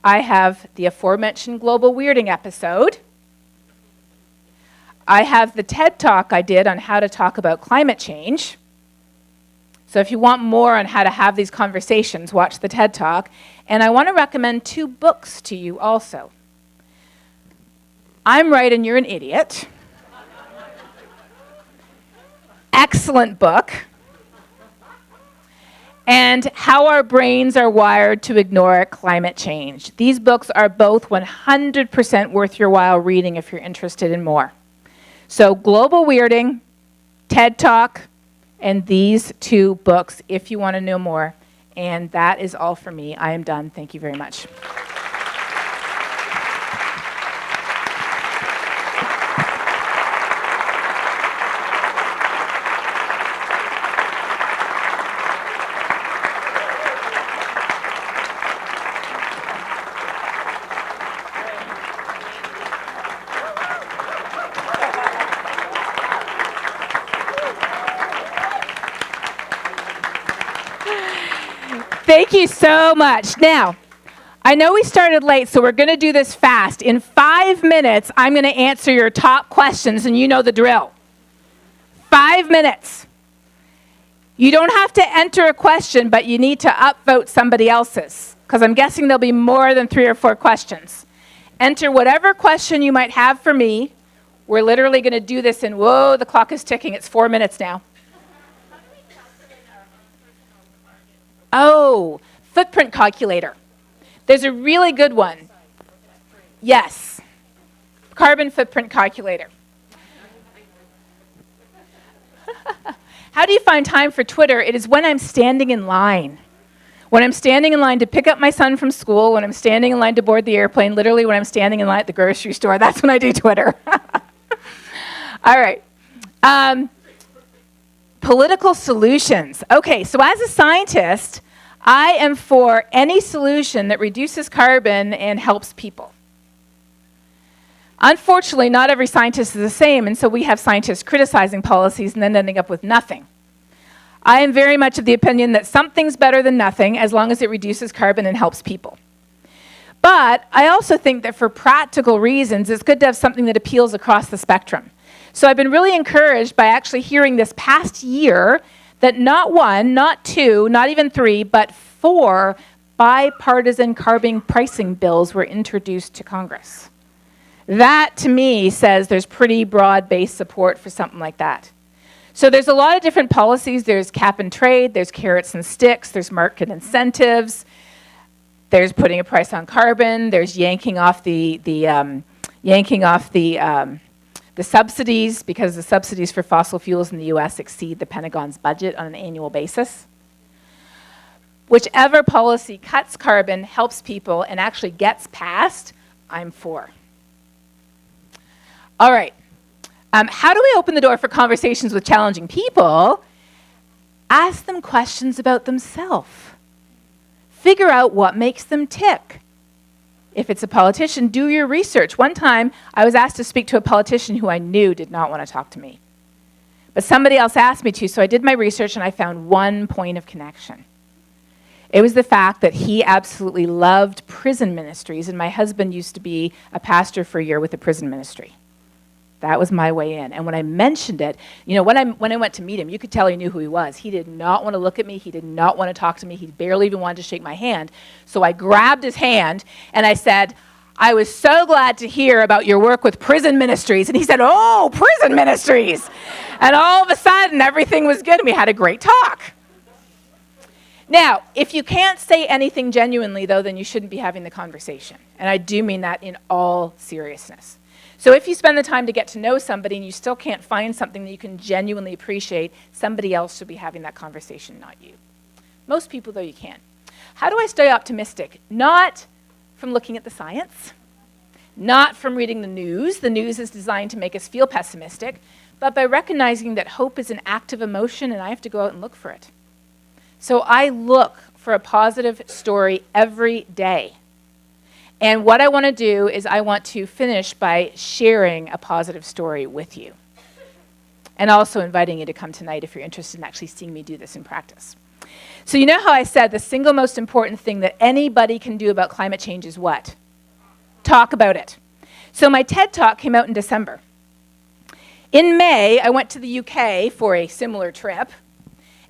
I have the aforementioned Global Weirding episode. I have the TED Talk I did on how to talk about climate change. So if you want more on how to have these conversations, watch the TED Talk. And I want to recommend 2 books to you also. I'm Right and You're an Idiot. Excellent book. And How Our Brains Are Wired to Ignore Climate Change. These books are both 100% worth your while reading if you're interested in more. So Global Weirding, TED Talk, and these 2 books if you want to know more. And that is all for me. I am done. Thank you very much. Thank you so much. Now, I know we started late, so we're going to do this fast. In 5 minutes, I'm going to answer your top questions, and you know the drill. 5 minutes. You don't have to enter a question, but you need to upvote somebody else's, because I'm guessing there'll be more than 3 or 4 questions. Enter whatever question you might have for me. We're literally going to do this in, whoa, the clock is ticking. It's 4 minutes now. Oh, footprint calculator. There's a really good one. Yes. Carbon footprint calculator. How do you find time for Twitter? It is when I'm standing in line. When I'm standing in line to pick up my son from school, when I'm standing in line to board the airplane, literally when I'm standing in line at the grocery store, that's when I do Twitter. All right. Political solutions. Okay, so as a scientist, I am for any solution that reduces carbon and helps people. Unfortunately, not every scientist is the same, and so we have scientists criticizing policies and then ending up with nothing. I am very much of the opinion that something's better than nothing as long as it reduces carbon and helps people. But I also think that for practical reasons, it's good to have something that appeals across the spectrum. So I've been really encouraged by actually hearing this past year that not one, not two, not even three, but 4 bipartisan carbon pricing bills were introduced to Congress. That, to me, says there's pretty broad-based support for something like that. So there's a lot of different policies. There's cap and trade, there's carrots and sticks, there's market incentives, there's putting a price on carbon, there's yanking off the subsidies, because the subsidies for fossil fuels in the US exceed the Pentagon's budget on an annual basis. Whichever policy cuts carbon, helps people, and actually gets passed, I'm for. All right. How do we open the door for conversations with challenging people? Ask them questions about themselves. Figure out what makes them tick. If it's a politician, do your research. One time, I was asked to speak to a politician who I knew did not want to talk to me. But somebody else asked me to, so I did my research and I found one point of connection. It was the fact that he absolutely loved prison ministries, and my husband used to be a pastor for a year with a prison ministry. That was my way in. And when I mentioned it, when I went to meet him, you could tell he knew who he was. He did not want to look at me. He did not want to talk to me. He barely even wanted to shake my hand. So I grabbed his hand and I said, I was so glad to hear about your work with prison ministries. And he said, oh, prison ministries. And all of a sudden, everything was good and we had a great talk. Now, if you can't say anything genuinely, though, then you shouldn't be having the conversation. And I do mean that in all seriousness. So if you spend the time to get to know somebody and you still can't find something that you can genuinely appreciate, somebody else should be having that conversation, not you. Most people, though, you can. How do I stay optimistic? Not from looking at the science, not from reading the news. The news is designed to make us feel pessimistic, but by recognizing that hope is an active emotion and I have to go out and look for it. So I look for a positive story every day. And what I want to do is I want to finish by sharing a positive story with you. And also inviting you to come tonight if you're interested in actually seeing me do this in practice. So you know how I said the single most important thing that anybody can do about climate change is what? Talk about it. So my TED Talk came out in December. In May, I went to the UK for a similar trip.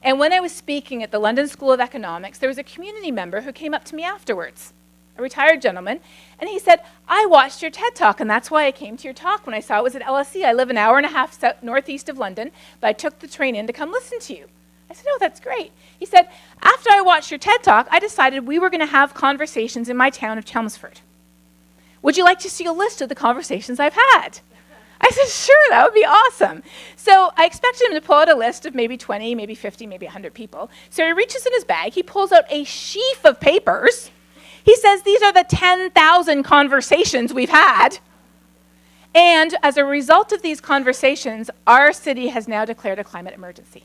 And when I was speaking at the London School of Economics, there was a community member who came up to me afterwards, a retired gentleman, and he said, I watched your TED Talk, and that's why I came to your talk when I saw it was at LSE. I live an hour and a half northeast of London, but I took the train in to come listen to you. I said, oh, that's great. He said, after I watched your TED Talk, I decided we were going to have conversations in my town of Chelmsford. Would you like to see a list of the conversations I've had? I said, sure, that would be awesome. So I expected him to pull out a list of maybe 20, maybe 50, maybe 100 people. So he reaches in his bag, he pulls out a sheaf of papers. He says, these are the 10,000 conversations we've had. And as a result of these conversations, our city has now declared a climate emergency.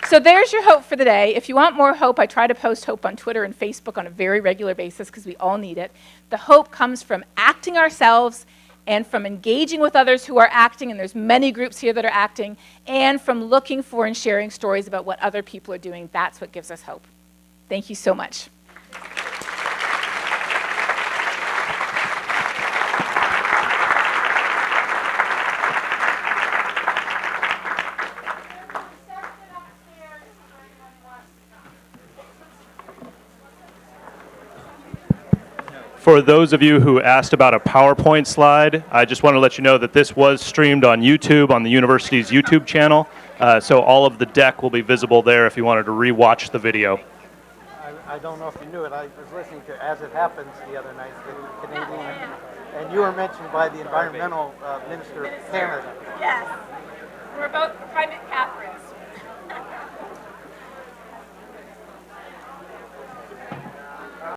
So there's your hope for the day. If you want more hope, I try to post hope on Twitter and Facebook on a very regular basis because we all need it. The hope comes from acting ourselves and from engaging with others who are acting, and there's many groups here that are acting, and from looking for and sharing stories about what other people are doing. That's what gives us hope. Thank you so much. For those of you who asked about a PowerPoint slide, I just want to let you know that this was streamed on YouTube, on the university's YouTube channel. So all of the deck will be visible there if you wanted to re-watch the video. I don't know if you knew it. I was listening to As It Happens the other night, the Canadian, and you were mentioned by the environmental minister of Canada. Yes. We're both private Catholics.